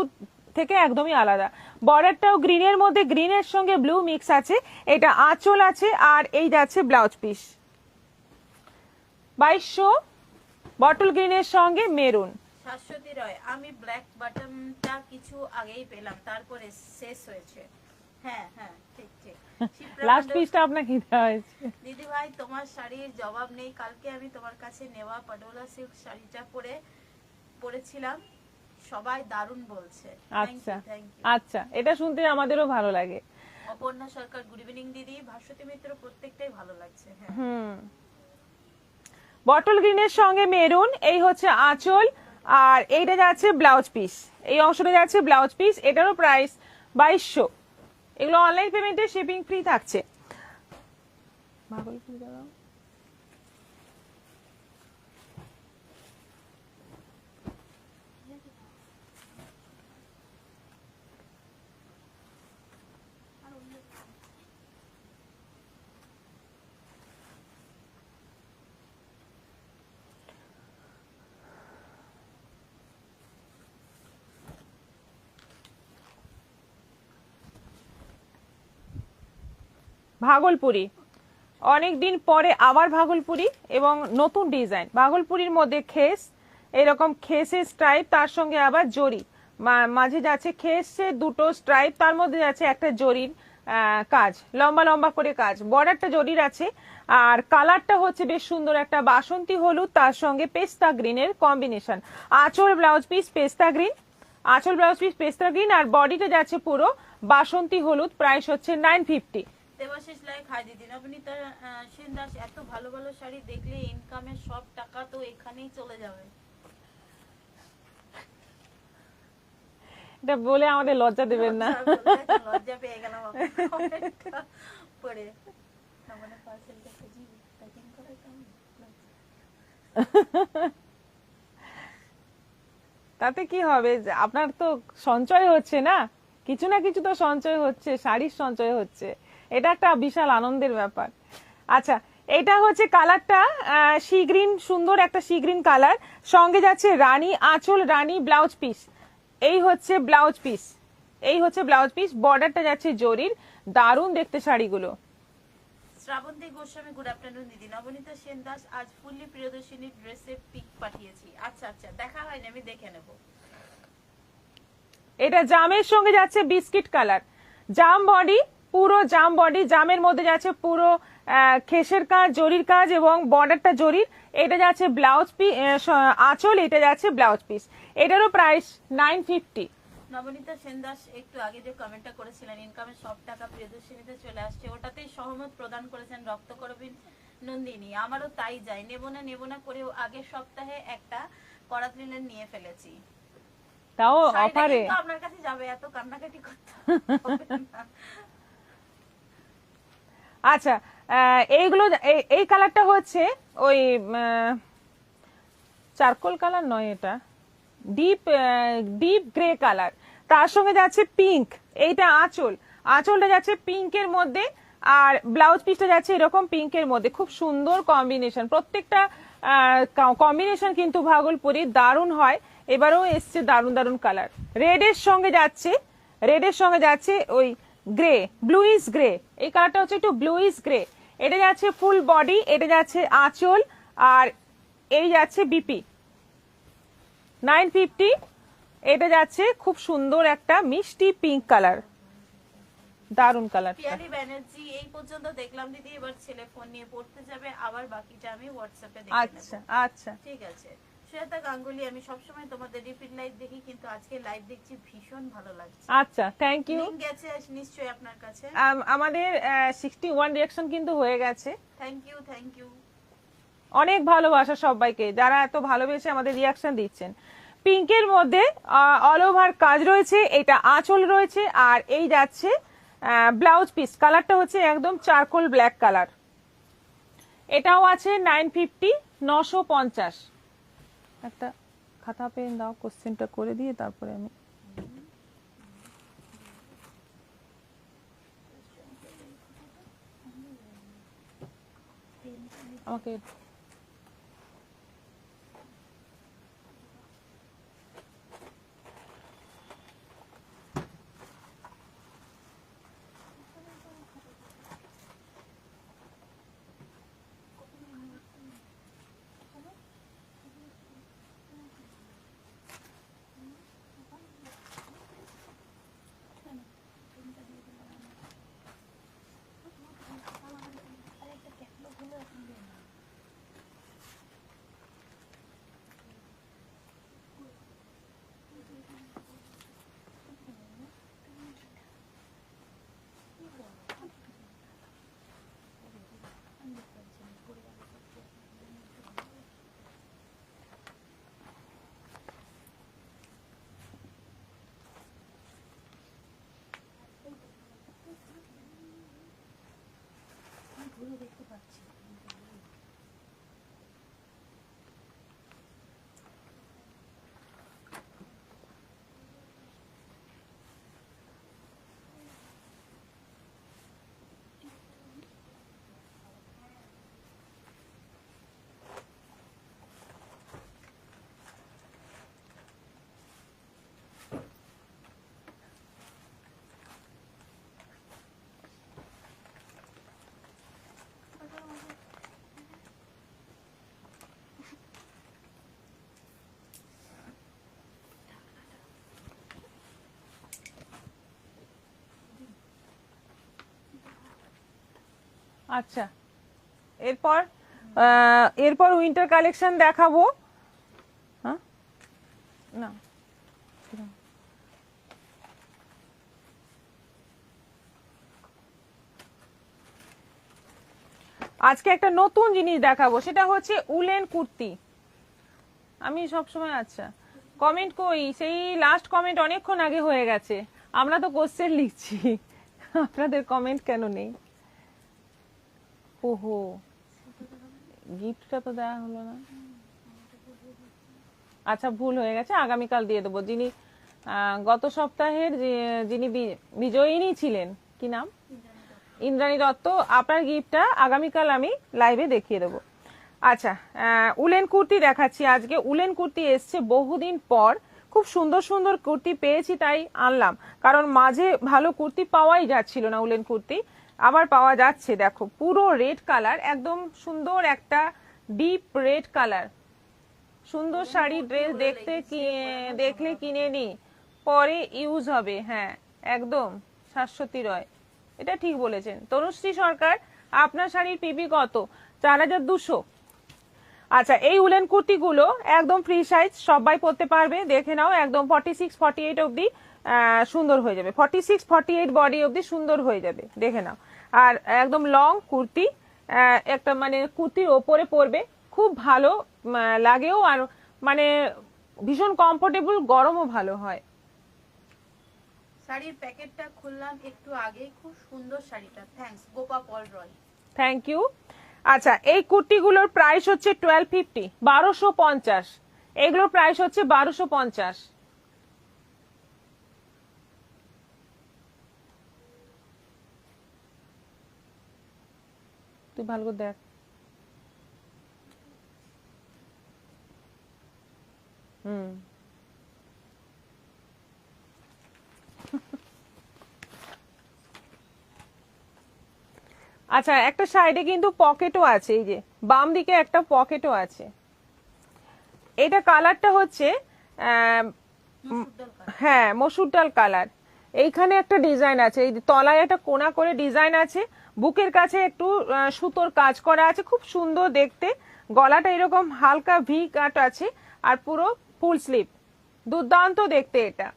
থেকে একদমই আলাদা। বর্ডারটাও গ্রিনের মধ্যে, গ্রিনের সঙ্গে ব্লু মিক্স আছে। এটা আঁচল আছে, আর এই যাচ্ছে ব্লাউজ পিস। 2200, বটল গ্রিনের সঙ্গে মেরুন। শাশ্বতী রয়, আমি ব্ল্যাক বাটনটা কিছু আগেই পেলাম, তারপরে শেষ হয়েছে। হ্যাঁ হ্যাঁ, ঠিক ঠিক। লাস্ট পিসটা আপনাকে দেওয়া হয়েছে। দিদি ভাই, তোমার শাড়ির জবাব নেই। কালকে আমি তোমার কাছে নেওয়া পাডোলা সিল্ক শাড়িটা পরেছিলাম, সবাই দারুণ বলছে। আচ্ছা আচ্ছা, এটা শুনতে আমাদেরও ভালো লাগে। অপর্ণা সরকার, গুড ইভিনিং দিদি। ভাস্বতী মিত্র, প্রত্যেকটাই ভালো লাগছে। হ্যাঁ, বটল গ্রিনের সঙ্গে মেরুন, এই হচ্ছে আঁচল, আর এইটা যাচ্ছে ব্লাউজ পিস, এই অংশটা যাচ্ছে ব্লাউজ পিস। এটারও প্রাইস 2200। এগুলো অনলাইন পেমেন্টে শিপিং ফ্রি থাকছে। ভাগলপুরি, অনেক দিন পরে আবার ভাগলপুরি এবং নতুন ডিজাইন। ভাগলপুরির মধ্যে খেস, এরকম খেসের স্ট্রাইপ, তার সঙ্গে আবার জরি, মাঝে যাচ্ছে খেসে দুটো স্ট্রাইপ, তার মধ্যে যাচ্ছে একটা জরির কাজ, লম্বা লম্বা করে কাজ, বর্ডারটা জরির আছে। আর কালারটা হচ্ছে বেশ সুন্দর একটা বাসন্তী হলুদ, তার সঙ্গে পেস্তা গ্রিনের কম্বিনেশন। আঁচল ব্লাউজ পিস পেস্তা গ্রিন, আঁচল ব্লাউজ পিস পেস্তা গ্রিন, আর বডিটা যাচ্ছে পুরো বাসন্তী হলুদ। প্রাইস হচ্ছে 950। দেবাশিস লাইক, হাই দিদি। নবনীতা সেন দাস, এত ভালো ভালো শাড়ি দেখলে ইনকামের সব টাকা তো এখানেই চলে যাবে। এটা বলে আমাদের লজ্জা দেবেন না। লজ্জা পেয়ে গেলাম পরে। তাতে কি হবে, আপনার তো সঞ্চয় হচ্ছে না, কিছু না কিছু তো সঞ্চয় হচ্ছে, শাড়ির সঞ্চয় হচ্ছে, এটা একটা বিশাল আনন্দের ব্যাপার। আচ্ছা, এটা হচ্ছে কালারটা সি গ্রিন, সুন্দর একটা সি গ্রিন কালার, সঙ্গে যাচ্ছে রানী আঁচল, রানী ব্লাউজ পিস, এই হচ্ছে ব্লাউজ পিস, এই হচ্ছে ব্লাউজ পিস। বর্ডারটা যাচ্ছে জরির, দারুণ দেখতে শাড়িগুলো। শ্রাবন্তী গোস্বামী, গুড আফটারনুন দিদি। নবনীতা সেন দাস, আজ ফুললি প্রিয়দর্শিনী ড্রেসের পিক পাঠিয়েছি। আচ্ছা আচ্ছা, দেখা হয়নি, আমি দেখে নেব। এটা জামের সঙ্গে যাচ্ছে বিস্কিট কালার, জাম বডি, পুরো জাম বডি, জামের মধ্যে যাচ্ছে পুরো খেসের কাজ, জরির কাজ, এবং বর্ডারটা জরির। এটা যাচ্ছে ব্লাউজ পিস, আঁচল, এটা যাচ্ছে ব্লাউজ পিস। এটারও প্রাইস 950। নবনীতা সেন দাস, একটু আগে যে কমেন্টটা করেছিলেন ইনকামের সব টাকা প্রিয়দর্শিনীতে চলে আসছে, ওটাতেই সহমত প্রদান করেছেন রক্তকরবী নন্দিনী, আমারও তাই যায়, নেবো না করে আগের সপ্তাহে একটা করাত লিনেন নিয়ে ফেলেছি। তাও শাড়িটা অফারে। কিন্তু আপনার কাছে যাবে, এত কান্নাকাটি করতে হবে না। আচ্ছা, এইগুলো এই কালারটা হচ্ছে ওই চারকোল কালার নয়, এটা ডিপ ডিপ গ্রে কালার, তার সঙ্গে যাচ্ছে পিঙ্ক। এইটা আঁচলটা যাচ্ছে পিঙ্কের মধ্যে, আর ব্লাউজ পিসটা যাচ্ছে এরকম পিঙ্কের মধ্যে। খুব সুন্দর কম্বিনেশন, প্রত্যেকটা কম্বিনেশন কিন্তু ভাগলপুরি দারুণ হয়। এবারেও এসছে দারুণ দারুণ কালার। রেডের সঙ্গে যাচ্ছে ওই গ্রে, ব্লুইশ গ্রে। এই কালারটা হচ্ছে একটু ব্লুইশ গ্রে। এটা যাচ্ছে ফুল বডি, এটা যাচ্ছে আঁচল, আর এই যাচ্ছে বিপি 950। এটা যাচ্ছে খুব সুন্দর একটা মিষ্টি পিঙ্ক কালার, দারুন কালার। পিয়ালি ব্যানার্জি, এই পর্যন্ত দেখলাম দিদি, এবার ছেলে ফোন নিয়ে পড়তে যাবে, আবার বাকিটা আমি হোয়াটসঅ্যাপে দেখে নেব। আচ্ছা আচ্ছা ঠিক আছে। শ্বেতা গাঙ্গুলি, আমি সবসময় তোমাদের রিপিট লাইভ দেখি, কিন্তু আজকে লাইভ দেখছি, ভীষণ ভালো লাগছে। আচ্ছা, থ্যাংক ইউ। লিংক গেছে নিশ্চয়ই আপনার কাছে। আমাদের 61 রিঅ্যাকশন কিন্তু হয়ে গেছে। Thank you. অনেক ভালোবাসা সবাইকে যারা এত ভালোবেসে আমাদের রিঅ্যাকশন দিচ্ছেন। পিঙ্কের মধ্যে অল ওভার কাজ রয়েছে, এটা আঁচল রয়েছে, আর এই যাচ্ছে ব্লাউজ পিস। কালারটা হচ্ছে একদম চারকোল ব্ল্যাক কালার। এটাও আছে 950, 950। একটা খাতা পেন দাও, কোশ্চেনটা করে দিয়ে তারপরে আমি আমাকে দেখতে পাচ্ছি। আচ্ছা, এরপর উইন্টার কালেকশন দেখাবো। হ্যাঁ না, আজকে একটা নতুন জিনিস দেখাবো, সেটা হচ্ছে উলেন কুর্তি। আমি সবসময় আচ্ছা কমেন্ট কই, সেই লাস্ট কমেন্ট অনেকক্ষণ আগে হয়ে গেছে, আমরা তো কোশ্চেন লিখছি, আপনাদের কমেন্ট কেন নেই? ওহো, গিফটটা তো দেওয়া হলো না। আচ্ছা, ভুল হয়ে গেছে, আগামীকাল দিয়ে দেবো। যিনি গত সপ্তাহের যিনি বিজয়িনী ছিলেন, কি নাম, ইন্দ্রাণী দত্ত, আপনার গিফটটা আগামীকাল আমি লাইভে দেখিয়ে দেবো। আচ্ছা, উলেন কুর্তি দেখাচ্ছি আজকে। উলেন কুর্তি এসছে বহুদিন পর, খুব সুন্দর সুন্দর কুর্তি পেয়েছি তাই আনলাম, কারণ মাঝে ভালো কুর্তি পাওয়াই যাচ্ছিল না। উলেন কুর্তি আবার পাওয়া যাচ্ছে। দেখো, পুরো রেড কালার, একদম সুন্দর একটা ডিপ রেড কালার। সুন্দর শাড়ি, ড্রেস দেখলে কিনে নি, পরে ইউজ হবে। হ্যাঁ একদম, শাশ্বতী রয়, এটা ঠিক বলেছেন। তনুশ্রী সরকার, আপনার শাড়ির পিপি কত? 4200। আচ্ছা, এই উলেন কুর্তিগুলো একদম ফ্রি সাইজ, সবাই পরতে পারবে। দেখে নাও, একদম 46, 48 অবধি সুন্দর হয়ে যাবে। 46, 48 বডি অবধি সুন্দর হয়ে যাবে, দেখে নাও। আর একদম লং কুর্তি, একটা মানে কুর্তির ওপরে পরবে, খুব ভালো লাগেও, আর মানে ভীষণ কমফোর্টেবল, গরমও ভালো হয়। শাড়ির প্যাকেটটা খুললাম একটু আগে, খুব সুন্দর শাড়িটা, thanks Gopa Paul Roy. Thank you. আচ্ছা, এই কুর্তিগুলোর প্রাইস হচ্ছে 1250, 1250। এগুলোর প্রাইস হচ্ছে 1250। তুই ভালো করে দেখ। হুম। আচ্ছা, একটা সাইডে কিন্তু পকেটও আছে, এই যে বাম দিকে একটা পকেটও আছে। এটা কালারটা হচ্ছে হ্যাঁ মসুর ডাল কালার। এইখানে একটা ডিজাইন আছে, এই তলায় একটা কোনা করে ডিজাইন আছে, বুকের কাছে একটু সুতোর কাজ করা আছে, খুব সুন্দর দেখতে। গলাটা এরকম হালকা ভি কাট আছে, আর পুরো ফুল স্লিভ, দুর্দান্ত দেখতে। এটা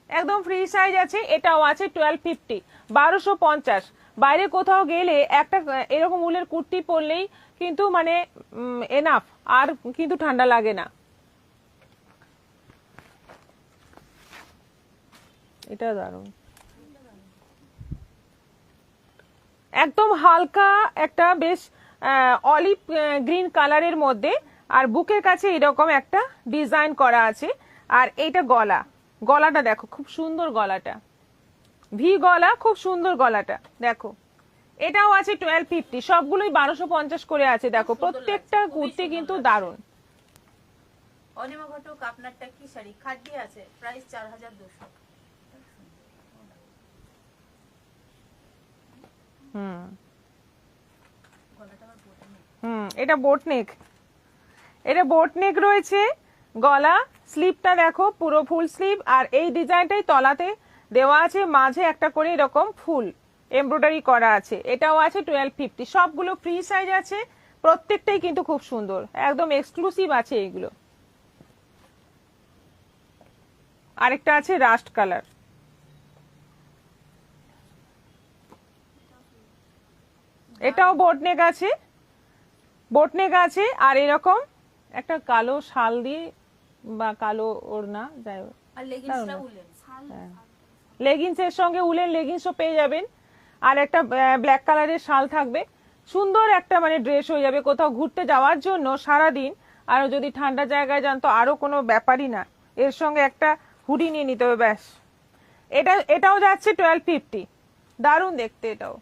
একদম ফ্রি সাইজ আছে, এটাও আছে 1250, 1250। বাইরে কোথাও গেলে একটা এরকম উলের কুর্তি পরলেই কিন্তু মানে এনাফ, আর কিন্তু ঠান্ডা লাগে না। এটা দারুণ, একদম হালকা একটা বেশ অলিভ গ্রিন কালারের মধ্যে, আর বুকের কাছে এরকম একটা ডিজাইন করা আছে। আর এইটা গলাটা দেখো, খুব সুন্দর গলাটা, ভি গলা, খুব সুন্দর গলাটা দেখো। এটাও আছে 1250, সবগুলোই 1250 করে আছে। দেখো প্রত্যেকটা কুর্তি কিন্তু দারুণ। অনিমা ঘটক আপনারটা কি শাড়ি? খাদ্যি আছে, প্রাইস 4200। হুম এটা বোট নেক, এটা বোট নেক রয়েছে। গলা, স্লিভটা দেখো পুরো ফুল স্লিভ, আর এই ডিজাইনটাই তলাতে দেওয়া আছে, মাঝে একটা করে এরকম ফুল এমব্রয়ডারি করা আছে। এটাও আছে 1250, সবগুলো ফ্রি সাইজ আছে, প্রত্যেকটাই কিন্তু খুব সুন্দর, একদম এক্সক্লুসিভ আছে এইগুলো। আরেকটা আছে রাস্ট কালার, এটাও বোটনেক আছে, বোটনেক আছে, আর এরকম একটা কালো শাল দিয়ে বা কালো ওড়না, যাই হোক। আর লেগিংসটা উলেন, লেগিংসের সঙ্গে উলেন লেগিংসও পেয়ে যাবেন, আর একটা ব্ল্যাক কালারের শাল থাকবে। সুন্দর একটা মানে ড্রেস হয়ে যাবে কোথাও ঘুরতে যাওয়ার জন্য সারাদিন। আর যদি ঠান্ডা জায়গায় যান তো আরো কোনো ব্যাপারই না, এর সঙ্গে একটা হুডি নিয়ে নিতে হবে ব্যাস। এটাও যাচ্ছে 1250, দারুণ দেখতে এটাও।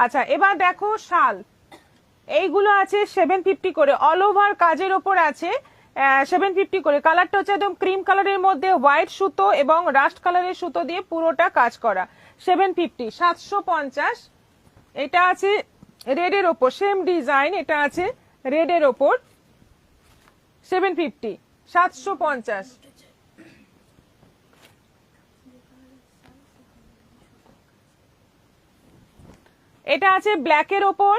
আচ্ছা, এবার দেখো শাল, এইগুলো আছে 750 করে, অল ওভার কাজের ওপর আছে 750 করে। কালারটা হচ্ছে একদম ক্রিম কালারের মধ্যে হোয়াইট সুতো এবং রাস্ট কালারের সুতো দিয়ে পুরোটা কাজ করা, 750, 750। এটা আছে রেডের ওপর, সেম ডিজাইন, এটা আছে রেডের ওপর, 750, 750। এটা আছে ব্ল্যাকের ওপর,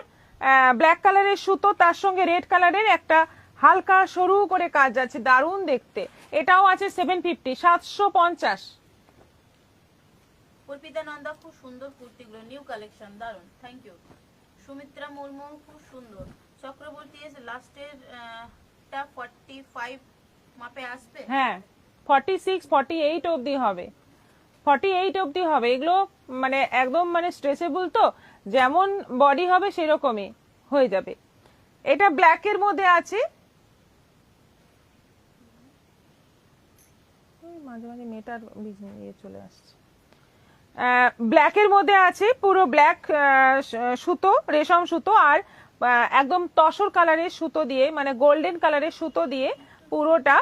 ব্ল্যাক কালারের সুতো, তার সঙ্গে রেড কালারের একটা হালকা সরু করে কাজ আছে, দারুণ দেখতে। এটাও আছে 750, 750। অর্পিতা নন্দা খুব সুন্দর কুর্তিগুলো, নিউ কালেকশন, দারুন, থ্যাংক ইউ। সুমিত্রা মুর্মু খুব সুন্দর। চক্রবর্তী এস লাস্টের টা 45 মাপে আসবে? হ্যাঁ 46, 48 অবধি হবে, 48 অবধি হবে। এগুলো মানে একদম মানে স্ট্রেচেবল, তো যেমন বডি হবে সেরকমই হয়ে যাবে। এটা ব্ল্যাকের মধ্যে আছে, মাঝে মাঝে মেটার ইয়ে চলে আসছে। ব্ল্যাকের মধ্যে আছে, পুরো ব্ল্যাক সুতো, রেশম সুতো, আর একদম তসর কালারের সুতো দিয়ে, মানে গোল্ডেন কালারের সুতো দিয়ে পুরোটা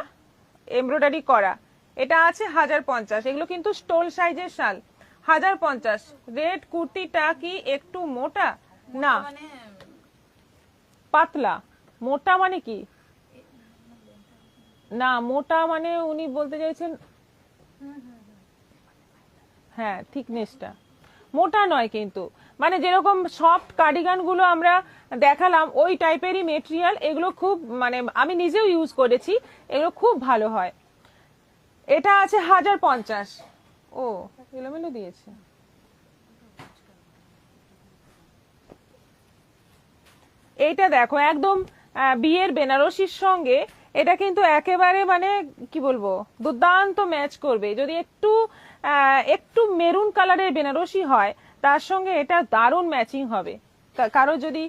এমব্রয়ডারি করা। এটা আছে 1050, এগুলো কিন্তু স্টোল সাইজের শাল, 1050। রেড কুর্তিটা কি একটু মোটা? না মানে পাতলা। মোটা মানে কি? না মোটা মানে উনি বলতে চাইছেন হ্যাঁ থিকনেসটা মোটা নয়, কিন্তু মানে যেরকম সফট কার্ডিগান গুলো আমরা দেখালাম ওই টাইপেরই মেটেরিয়াল, এগুলো খুব মানে আমি নিজেও ইউজ করেছি, এগুলো খুব ভালো হয়। এটা আছে 1050। ও এলোমেলো দিয়েছে। এইটা দেখো একদম বিয়ের বেনারসির সঙ্গে এটা কিন্তু একেবারে মানে কি বলবো দুর্দান্ত ম্যাচ করবে। যদি একটু একটু মেরুন কালারের বেনারসি হয় তার সঙ্গে এটা দারুণ ম্যাচিং হবে। কারো যদি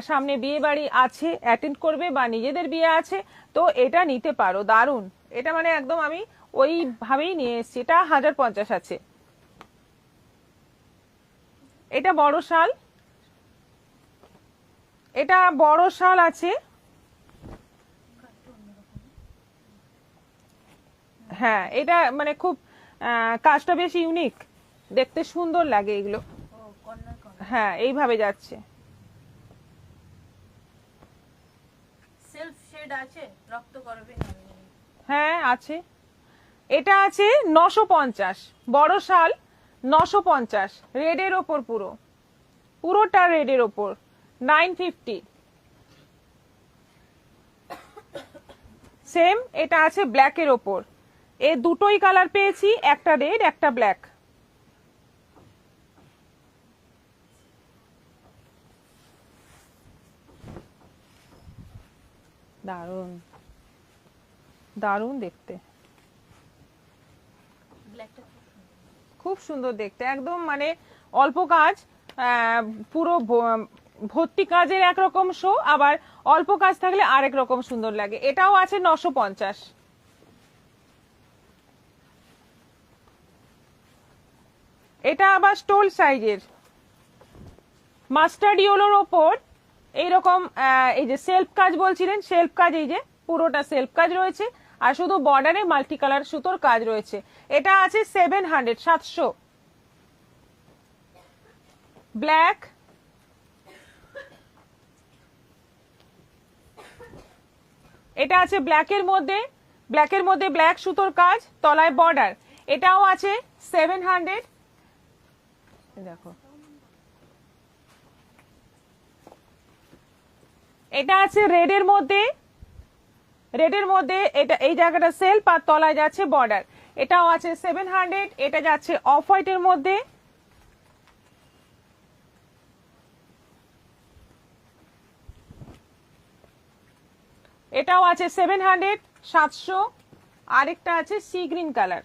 সামনে বিয়ে বাড়ি আছে, অ্যাটেন্ড করবে বা নিজেদের বিয়ে আছে, তো এটা নিতে পারো, দারুণ। এটা মানে একদম আমি ওইভাবেই নিয়ে এসেছি। এটা 1050 আছে। এটা বড় শাল, এটা বড় শাল আছে। হ্যাঁ এটা মানে খুব কাজটা বেশ ইউনিক, দেখতে সুন্দর লাগে এগুলো। ও কর্নার কর্নার হ্যাঁ এইভাবে যাচ্ছে। সেলফ শেড আছে, রক্ত করবে না। হ্যাঁ আছে। এটা আছে 950, বড় শাল 950, রেডের ওপর, পুরোটা রেডের ওপর 950। সেম এটা আছে ব্ল্যাকের ওপর, এ দুটোই কালার পেয়েছি, একটা রেড একটা ব্ল্যাক। দারুণ দারুণ দেখতে, ব্ল্যাকটা খুব সুন্দর দেখতে, একদম মানে অল্প কাজ, পুরো ভর্তি কাজের একরকম শো, আবার অল্প কাজ থাকলে আরেক রকম সুন্দর লাগে। এটাও আছে 950। এটা আবার স্টোল সাইজের মাস্টার্ড ইয়েলোর ওপর এইরকম এই যে সেলফ কাজ বলছিলেন, সেলফ কাজ, এই যে পুরোটা সেলফ কাজ রয়েছে, আর শুধু বর্ডারে মাল্টি কালার সুতোর কাজ রয়েছে। এটা আছে 700, 700। ব্ল্যাক, এটা আছে ব্ল্যাকের মধ্যে, ব্ল্যাক সুতোর কাজ, তলায় বর্ডার। এটাও আছে 700। দেখো এটা আছে রেডের মধ্যে, এটা এই জায়গাটা সেলফ আর তলায় যাচ্ছে বর্ডার। এটাও আছে 700। এটা যাচ্ছে অফ হোয়াইটের মধ্যে, এটাও আছে 700, 700। আরেকটা আছে সি গ্রিন কালার।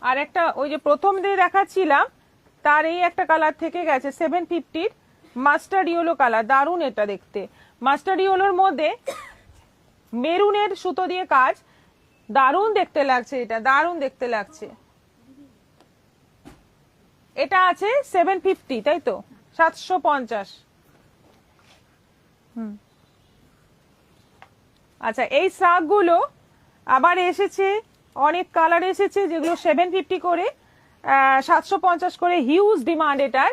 আর একটা ওই যে প্রথম দিয়ে দেখাচ্ছিলাম তার এই একটা কালার থেকে গেছে 750, মাস্টার্ড ইয়েলো কালার, দারুণ এটা দেখতে। মাস্টার্ড ইয়েলোর মধ্যে মেরুনের সুতো দিয়ে কাজ, দারুণ দেখতে লাগছে, এটা দারুণ দেখতে লাগছে। এটা আছে 750, তাই তো 750। আচ্ছা এই শাকগুলো আবার এসেছে, অনেক কালার এসেছে যেগুলো 750 করে, 750 করে, হিউজ ডিমান্ড এটার।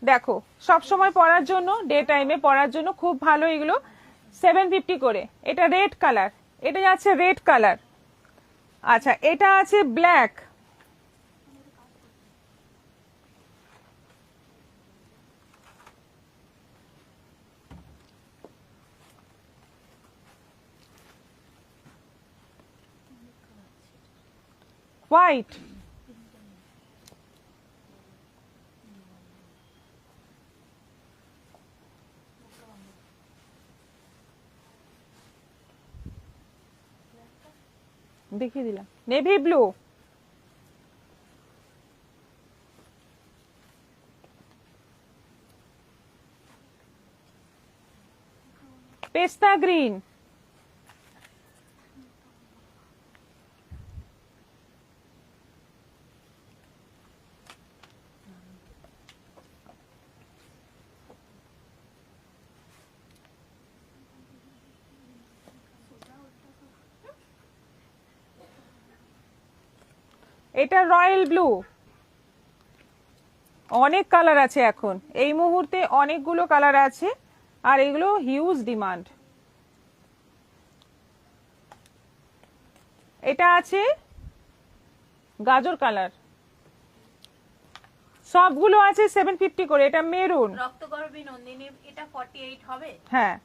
দেখো সব সময় পরার জন্য, ডে টাইমে পরার জন্য খুব ভালো এগুলো, 750 করে। এটা রেড কালার, এটা যাচ্ছে রেড কালার। আচ্ছা এটা আছে ব্ল্যাক, হোয়াইট, দেখিয়ে দিলাম, নেভি ব্লু, পেস্তা গ্রিন, এটা রয়্যাল ব্লু, অনেক কালার আছে এখন, এই মুহূর্তে অনেকগুলো কালার আছে, আর এগুলো হিউজ ডিমান্ড। এটা আছে গাজর কালার, সবগুলো আছে 750 করে। এটা মেরুন, রক্তকরবী নন্দিনী, এটা 48 হবে। হ্যাঁ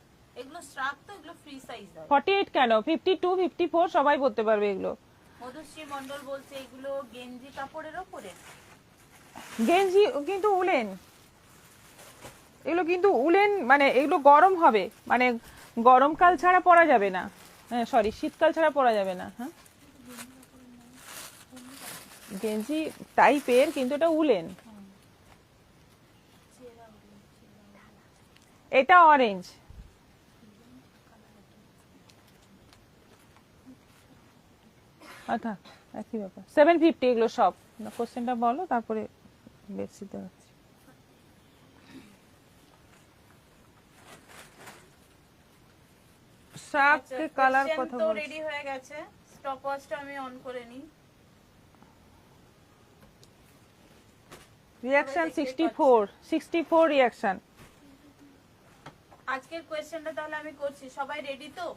এগুলো স্ট্রাক তো, এগুলো ফ্রি সাইজ হয়। 48 কেন, 52 54 সবাই পরতে পারবে এগুলো। মধুশ্রী মন্ডল বলছে এগুলো গেঞ্জি কাপড়ের ওপরে। গেঞ্জি কিন্তু উলেন, এগুলো কিন্তু উলেন, মানে এগুলো গরম হবে, মানে গরমকাল ছাড়া পরা যাবে না, হ্যাঁ সরি শীতকাল ছাড়া পরা যাবে না। হ্যাঁ গেঞ্জি টাইপের, কিন্তু এটা উলেন। এটা অরেঞ্জ, আচ্ছা একই ব্যাপার। 750 এগুলো সব। কোশ্চেনটা বলো তারপরে বেশি দেখাচ্ছি। শাক কালার কথা তো বলছি। রেডি হয়ে গেছে, স্টপ ওয়াচটা আমি অন করে নিই। Reaction 64 reaction. আজকের কোয়েশ্চেনটা তাহলে আমি করছি, সবাই রেডি তো?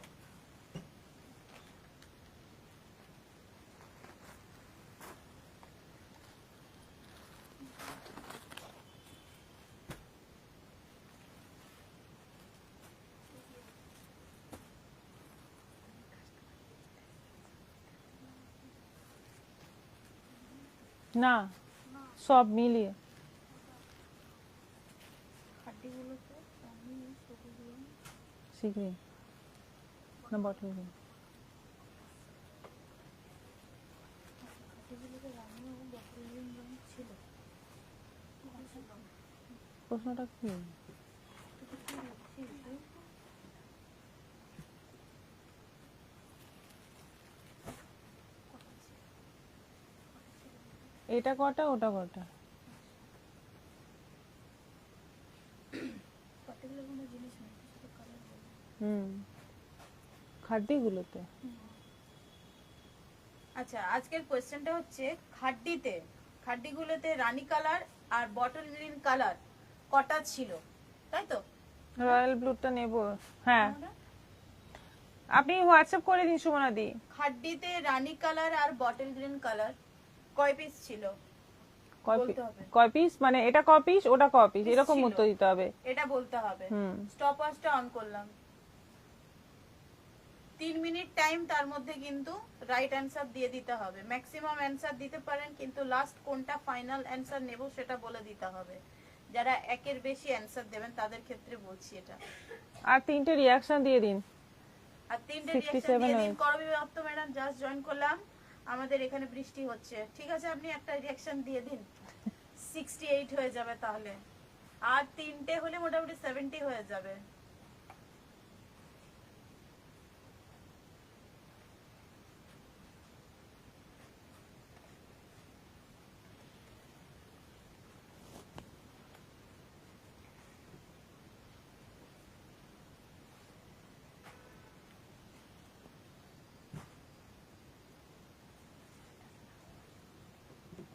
না সব মিলিয়ে সি গ্রিন না বটল গ্রিন। প্রশ্নটা কি? এটা কটা ওটা কটা? হুম খাড্ডিগুলোতে। আচ্ছা, আজকের কোয়েশ্চেনটা হচ্ছে খাড্ডিগুলোতে রানী কালার আর বটল গ্রিন কালার কটা ছিল, তাই তো? রয়্যাল ব্লুটা নেব, হ্যাঁ আপনি হোয়াটসঅ্যাপ করে দিন সুমনা দি। খাড্ডিতে রানী কালার আর বটল গ্রিন কালার কয় পিস ছিল বলতে হবে। কয় পিস মানে এটা কয় পিস ওটা কয় পিস, এরকম ছিল। উত্তর দিতে হবে। এটা বলতে হবে। হুম স্টপ ওয়াচটা অন করলাম, 3 মিনিট টাইম, তার মধ্যে কিন্তু রাইট অ্যান্সার দিয়ে দিতে হবে। ম্যাক্সিমাম অ্যান্সার দিতে পারেন, কিন্তু লাস্ট কোনটা ফাইনাল অ্যান্সার নেব সেটা বলে দিতে হবে। যারা একের বেশি অ্যান্সার দেবেন তাদের ক্ষেত্রে বলছি এটা। আর 3টে রিঅ্যাকশন দিয়ে দিন। আর 3টে 67 রিঅ্যাকশন দিয়ে দিন। হয়েছে। করবী দত্ত ম্যাডাম জাস্ট জয়েন করলাম, আমাদের এখানে বৃষ্টি হচ্ছে, ঠিক আছে আপনি একটা রিঅ্যাকশন দিয়ে দিন, 68 হয়ে যাবে তাহলে। আর 3টে হলে মোটামুটি 70 হয়ে যাবে।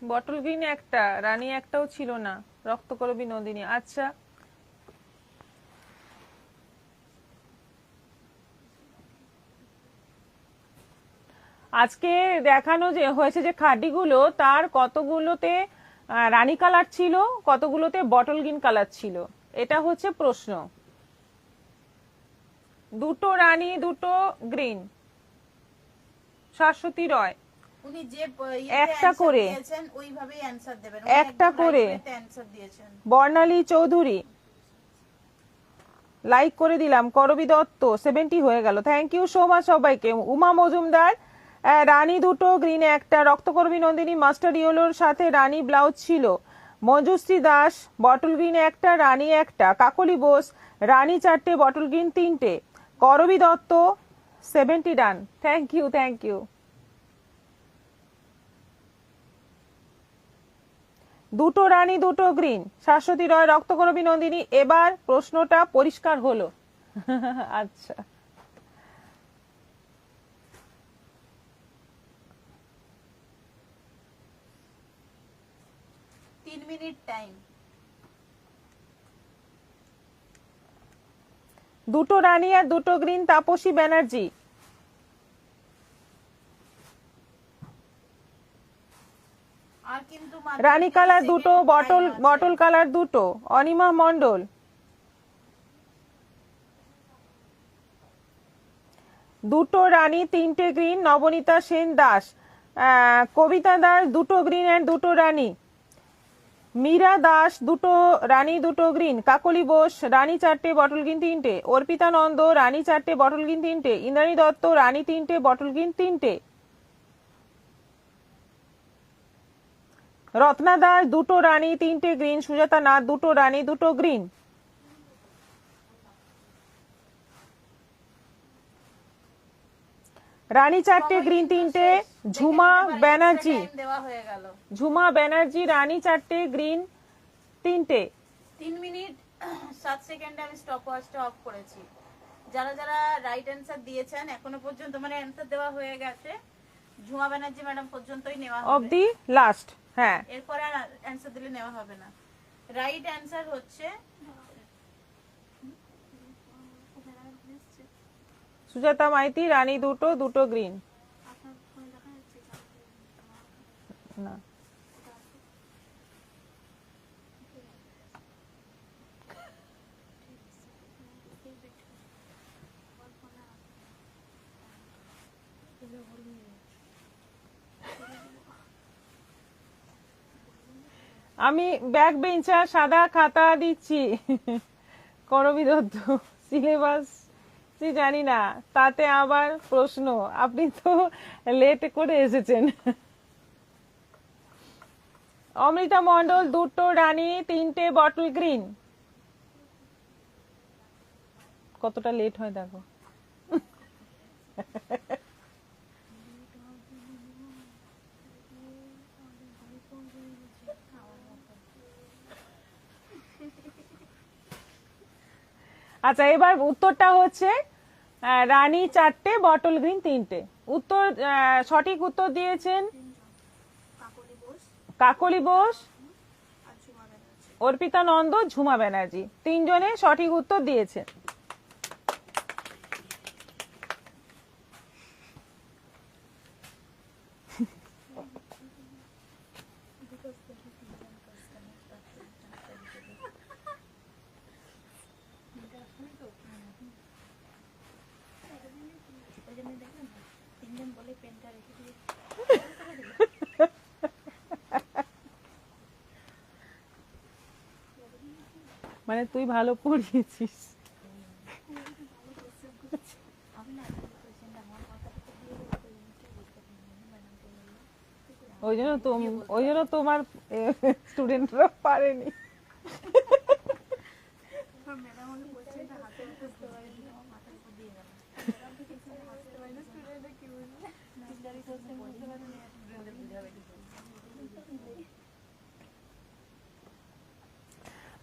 বটল গ্রিন একটা, রানী একটাও ছিল না, রক্তকরবী নন্দিনী। আচ্ছা আজকে দেখানো যে হয়েছে যে খাড্ডিগুলো তার কতগুলোতে রানী কালার ছিল, কতগুলোতে বটল গ্রিন কালার ছিল, এটা হচ্ছে প্রশ্ন। দুটো রানী দুটো গ্রিন। শাশ্বতী রয় উনি যে একটা করে দিয়েছেন ওইভাবেই অ্যানসার দেবেন, একটা করে। অ্যানসার দিয়েছেন। বর্ণালী চৌধুরী লাইক করে দিলাম। করবী দত্ত 70 হয়ে গেল, থ্যাংক ইউ সো মাচ সবাইকে। উমা মজুমদার রানী দুটো গ্রিন একটা, রক্তকরবী নন্দিনী মাস্টার ইয়েলোর সাথে রানী ব্লাউজ ছিল। মঞ্জুশ্রী দাস বটল গ্রিন একটা রানী একটা। কাকলি বোস রানী 4টে বটল গ্রিন 3টে। করবী দত্ত 70 ডান, থ্যাংক ইউ থ্যাংক ইউ। দুটো রানী দুটো গ্রিন, শাশ্বতী রয় রক্তকরবী নন্দিনী। এবার প্রশ্নটা পরিষ্কার হলো। আচ্ছা 3 মিনিট টাইম। দুটো রানী আর দুটো গ্রিন, তাপসী ব্যানার্জি। আর কিন্তু মাত্র রানী 30 কালার সেকেন্ড দুটো, বটল time আছে। বটল কালার দুটো, অনিমা মন্ডল। দুটো রানী তিনটে গ্রিন, নবনীতা সেন দাস। কবিতা দাস দুটো গ্রিন এন্ড দুটো রানী। মীরা দাস দুটো রানী দুটো গ্রিন। কাকলি বোস রানী চারটে, বটল গ্রিন তিনটে। অর্পিতা নন্দ রানী চারটে, বটল গ্রিন তিনটে। ইন্দ্রাণী দত্ত রানী তিনটে, বটল গ্রিন তিনটে। রত্না দাস দুটো রানী তিনটে গ্রিন। সুজাতা নাথ দুটো রানী দুটো গ্রিন। রানী চারটে গ্রিন তিনটে, ঝুমা ব্যানার্জি। দেওয়া হয়ে গেল। ঝুমা ব্যানার্জি রানী চারটে গ্রিন তিনটে। 3 মিনিট 7 সেকেন্ডে আমি স্টপ ওয়াচটা অফ করেছি। যারা যারা রাইট অ্যান্সার দিয়েছেন এখনো পর্যন্ত মানে অ্যান্সার দেওয়া হয়ে গেছে, ঝুমা ব্যানার্জি ম্যাডাম পর্যন্তই নেওয়া অফ হবে। The last. হ্যাঁ, এরপর আর অ্যান্সার দিলে নেওয়া হবে না। রাইট অ্যান্সার হচ্ছে সুজাতা মাইতি রানী দুটো দুটো গ্রিন। না, আমি ব্যাক বেঞ্চার সাদা খাতা দিচ্ছি। করবি দত্ত সিলেবাস জানি না, তাতে আবার প্রশ্ন। আপনি তো লেট করে এসেছেন। অমৃতা মন্ডল দুটো রানী তিনটে বটল গ্রিন। কতটা লেট হয় দেখো। আচ্ছা, এবার উত্তরটা হচ্ছে রানী চারটে, বটল গ্রিন তিনটে। উত্তর সঠিক উত্তর দিয়েছেন কাকলি বোস, অর্পিতা নন্দ, ঝুমা ব্যানার্জি। তিনজনে সঠিক উত্তর দিয়েছে। মানে তুই ভালো পড়িয়েছিস। ওই জন্য তোমার স্টুডেন্টরা পারেনি।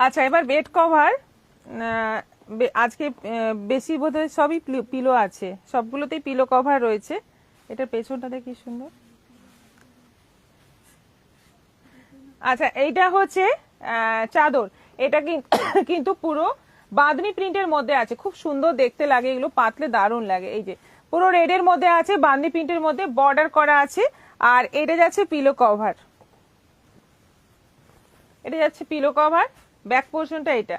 আচ্ছা, এবার বেড কভার। আজকে বেশি বোধহয় সবই পিলো আছে, সবগুলোতেই পিলো কভার রয়েছে। এটার পেছনটা কি সুন্দর। আচ্ছা, এইটা হচ্ছে চাদর। এটা কিন্তু পুরো বাঁধনি প্রিন্টের মধ্যে আছে, খুব সুন্দর দেখতে লাগে, এগুলো পাতলে দারুণ লাগে। এই যে পুরো রেডের মধ্যে আছে, বাঁধনি প্রিন্টের মধ্যে বর্ডার করা আছে। আর এটা যাচ্ছে পিলো কভার, এটা যাচ্ছে পিলো কভার। ব্যাক পোর্শনটা এটা।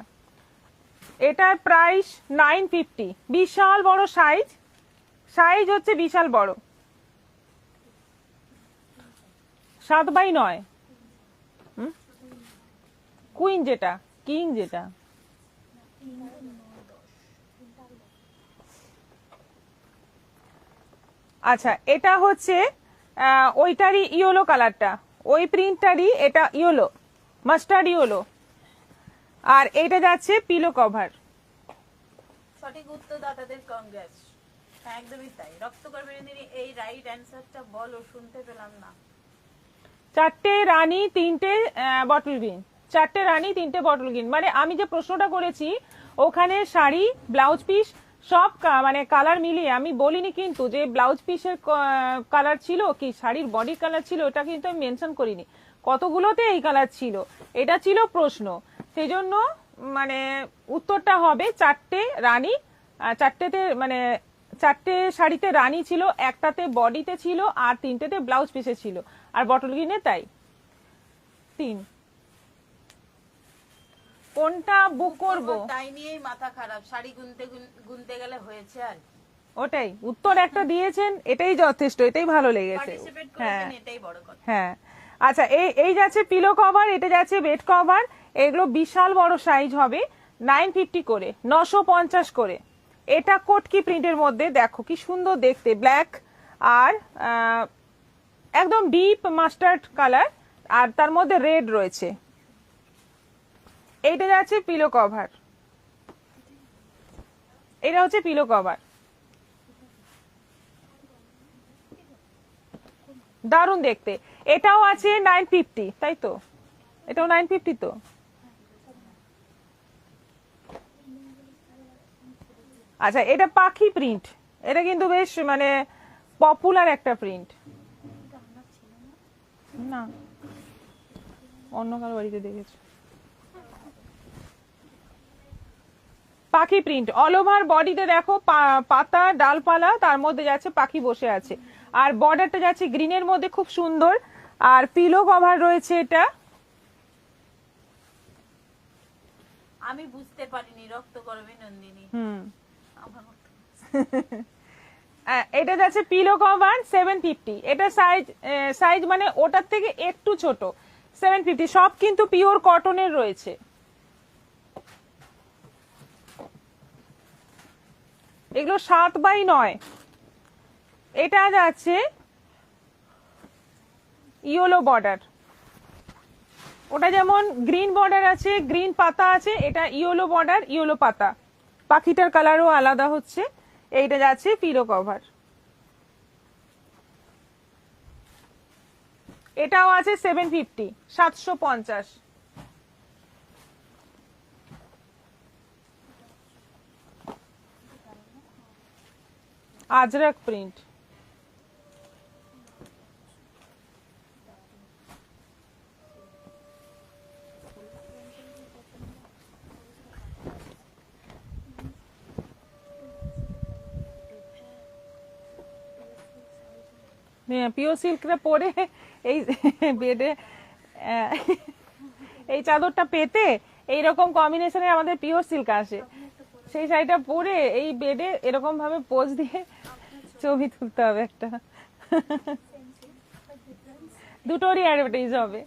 এটার প্রাইস 950। বিশাল বড় সাইজ, সাইজ হচ্ছে বিশাল বড়, 7x9। কুইন যেটা, কিং যেটা। আচ্ছা, এটা হচ্ছে ওইটারই ইয়েলো কালারটা, ওই প্রিন্টটারই এটা ইয়েলো, মাস্টার্ড ইয়েলো। আর এটা যাচ্ছে পিলো কভার। সঠিক উত্তর দাতাদের কংগ্রেস। একদমই তাই। রক্তকর বিনোদিনী এই রাইট অ্যান্সারটা বলো, শুনতে পেলাম না। চারটে রানী তিনটে বটল গ্রিন, চারটে রানী তিনটে বটল গ্রিন। মানে আমি যে প্রশ্নটা করেছি ওখানে শাড়ি, ব্লাউজ পিস সব মানে কালার মিলিয়ে আমি বলিনি, কিন্তু যে ব্লাউজ পিসের কালার ছিল কি শাড়ির বডি কালার ছিল ওটা কিন্তু আমি মেনশন করিনি। কতগুলোতে এই কালার ছিল, এটা ছিল প্রশ্ন। সেই জন্য মানে উত্তরটা হবে 4টে রানী, 4টেতে মানে 4টে শাড়িতে রানী ছিল, একটাতে বডিতে ছিল আর 3টেতে ব্লাউজ পিসে ছিল, আর বটল গ্রিনে তাই 3। কোনটা বুক করব তাই নিয়েই মাথা খারাপ, শাড়ি গুনতে গেলে হয়েছে আর কি। ওটাই উত্তর একটা দিয়েছেন, এটাই যথেষ্ট, এটাই ভালো লেগেছে। পার্টিসিপেট হ্যাঁ করেছেন, এটাই বড় কথা। হ্যাঁ। আচ্ছা, এই যাচ্ছে পিলো কভার, এটা যাচ্ছে বেড কভার। এগুলো বিশাল বড় সাইজ হবে, 950 করে, 950 করে। এটা কোটকি প্রিন্টের মধ্যে, দেখো কি সুন্দর দেখতে, ব্ল্যাক আর একদম ডিপ মাস্টার্ড কালার, আর তার মধ্যে রেড রয়েছে। এইটা যাচ্ছে পিলো কভার, এটা হচ্ছে পিলো কভার, দারুণ দেখতে। এটাও আছে 950, তাই তো? এটাও 950 তো। আচ্ছা, এটা পাখি প্রিন্ট, এটা কিন্তু বেশ মানে পপুলার একটা প্রিন্ট। না, অন্য কারো বাড়িতে দেখেছি। পাখি প্রিন্ট, অল ওভার বডিতে দেখো পাতা ডালপালা, তার মধ্যে যাচ্ছে পাখি বসে আছে, আর বর্ডারটা যাচ্ছে গ্রিনের মধ্যে, খুব সুন্দর। আর পিলো কভার রয়েছে এটা। আমি বুঝতে পারিনি, রক্ত গরমে নন্দিনী। আমার মতো। এটা যাচ্ছে পিলো কভার 750, এটা সাইজ মানে ওটার থেকে একটু ছোট, 750। সব কিন্তু পিওর কটনের রয়েছে। এগুলো 7x9। এটা যাচ্ছে ইয়েলো বর্ডার, ওটা যেমন গ্রিন বর্ডার আছে, গ্রিন পাতা আছে, এটা ইয়েলো বর্ডার, ইয়েলো পাতা, পাখিটার কালারও আলাদা হচ্ছে। এইটা যাচ্ছে পিলো কভার, এটাও আছে 750, 750। আজরাক প্রিন্ট, পিওর সিল্কটা পরে এই বেডে এই চাদরটা পেতে এইরকম কম্বিনেশনে আমাদের পিওর সিল্ক আসে, সেই শাড়িটা পরে এই বেডে এরকম ভাবে পোজ দিয়ে ছবি তুলতে হবে একটা, দুটোরই অ্যাডভার্টাইজ হবে।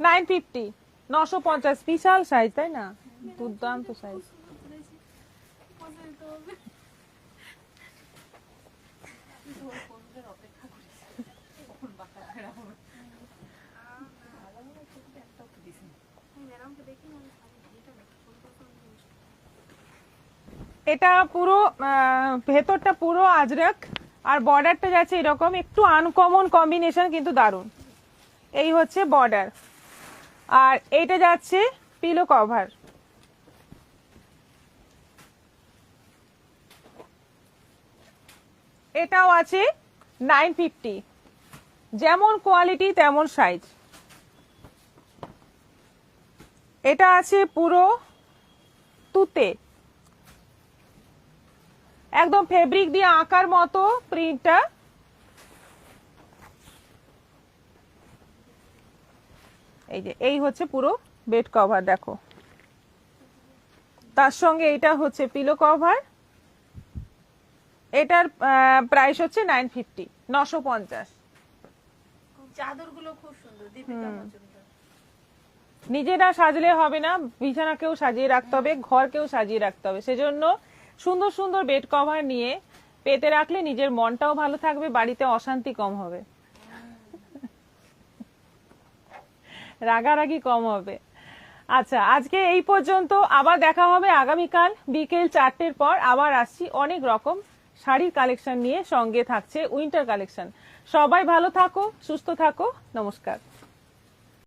950, 950, বিশাল সাইজ, তাই না? দুর্দান্ত সাইজ। এটা পুরো ভেতরটা পুরো আজরাক, আর বর্ডারটা যাচ্ছে এরকম একটু আনকমন কম্বিনেশন, কিন্তু দারুণ। এই হচ্ছে বর্ডার, আর এইটা যাচ্ছে পিলো কভার। এটাও আছে 950, যেমন কোয়ালিটি তেমন সাইজ। এটা আছে পুরো তুতে, একদম ফেব্রিক দিয়ে আঁকার মতো প্রিন্টটা। এই যে এই হচ্ছে পুরো বেড কভার, দেখো তার সঙ্গে এটা হচ্ছে পিলো কভার। এটার প্রাইস হচ্ছে 950, 950। চাদরগুলো খুব সুন্দর, দীপিকা মজুমদার। নিজেরা সাজলে হবে না, বিছানাকেও সাজিয়ে রাখতে হবে, ঘরকেও সাজিয়ে রাখতে হবে, সেজন্য সুন্দর সুন্দর বেড কভার নিয়ে পেতে রাখলে নিজের মনটাও ভালো থাকবে, বাড়িতে অশান্তি কম হবে, রাগারাগি কম হবে। আচ্ছা, আজকে এই পর্যন্ত, আবার দেখা হবে আগামীকাল বিকেল 4টের পর। আবার আসছি অনেক রকম শাড়ির কালেকশন নিয়ে, সঙ্গে থাকছে উইন্টার কালেকশন। সবাই ভালো থাকো, সুস্থ থাকো, নমস্কার।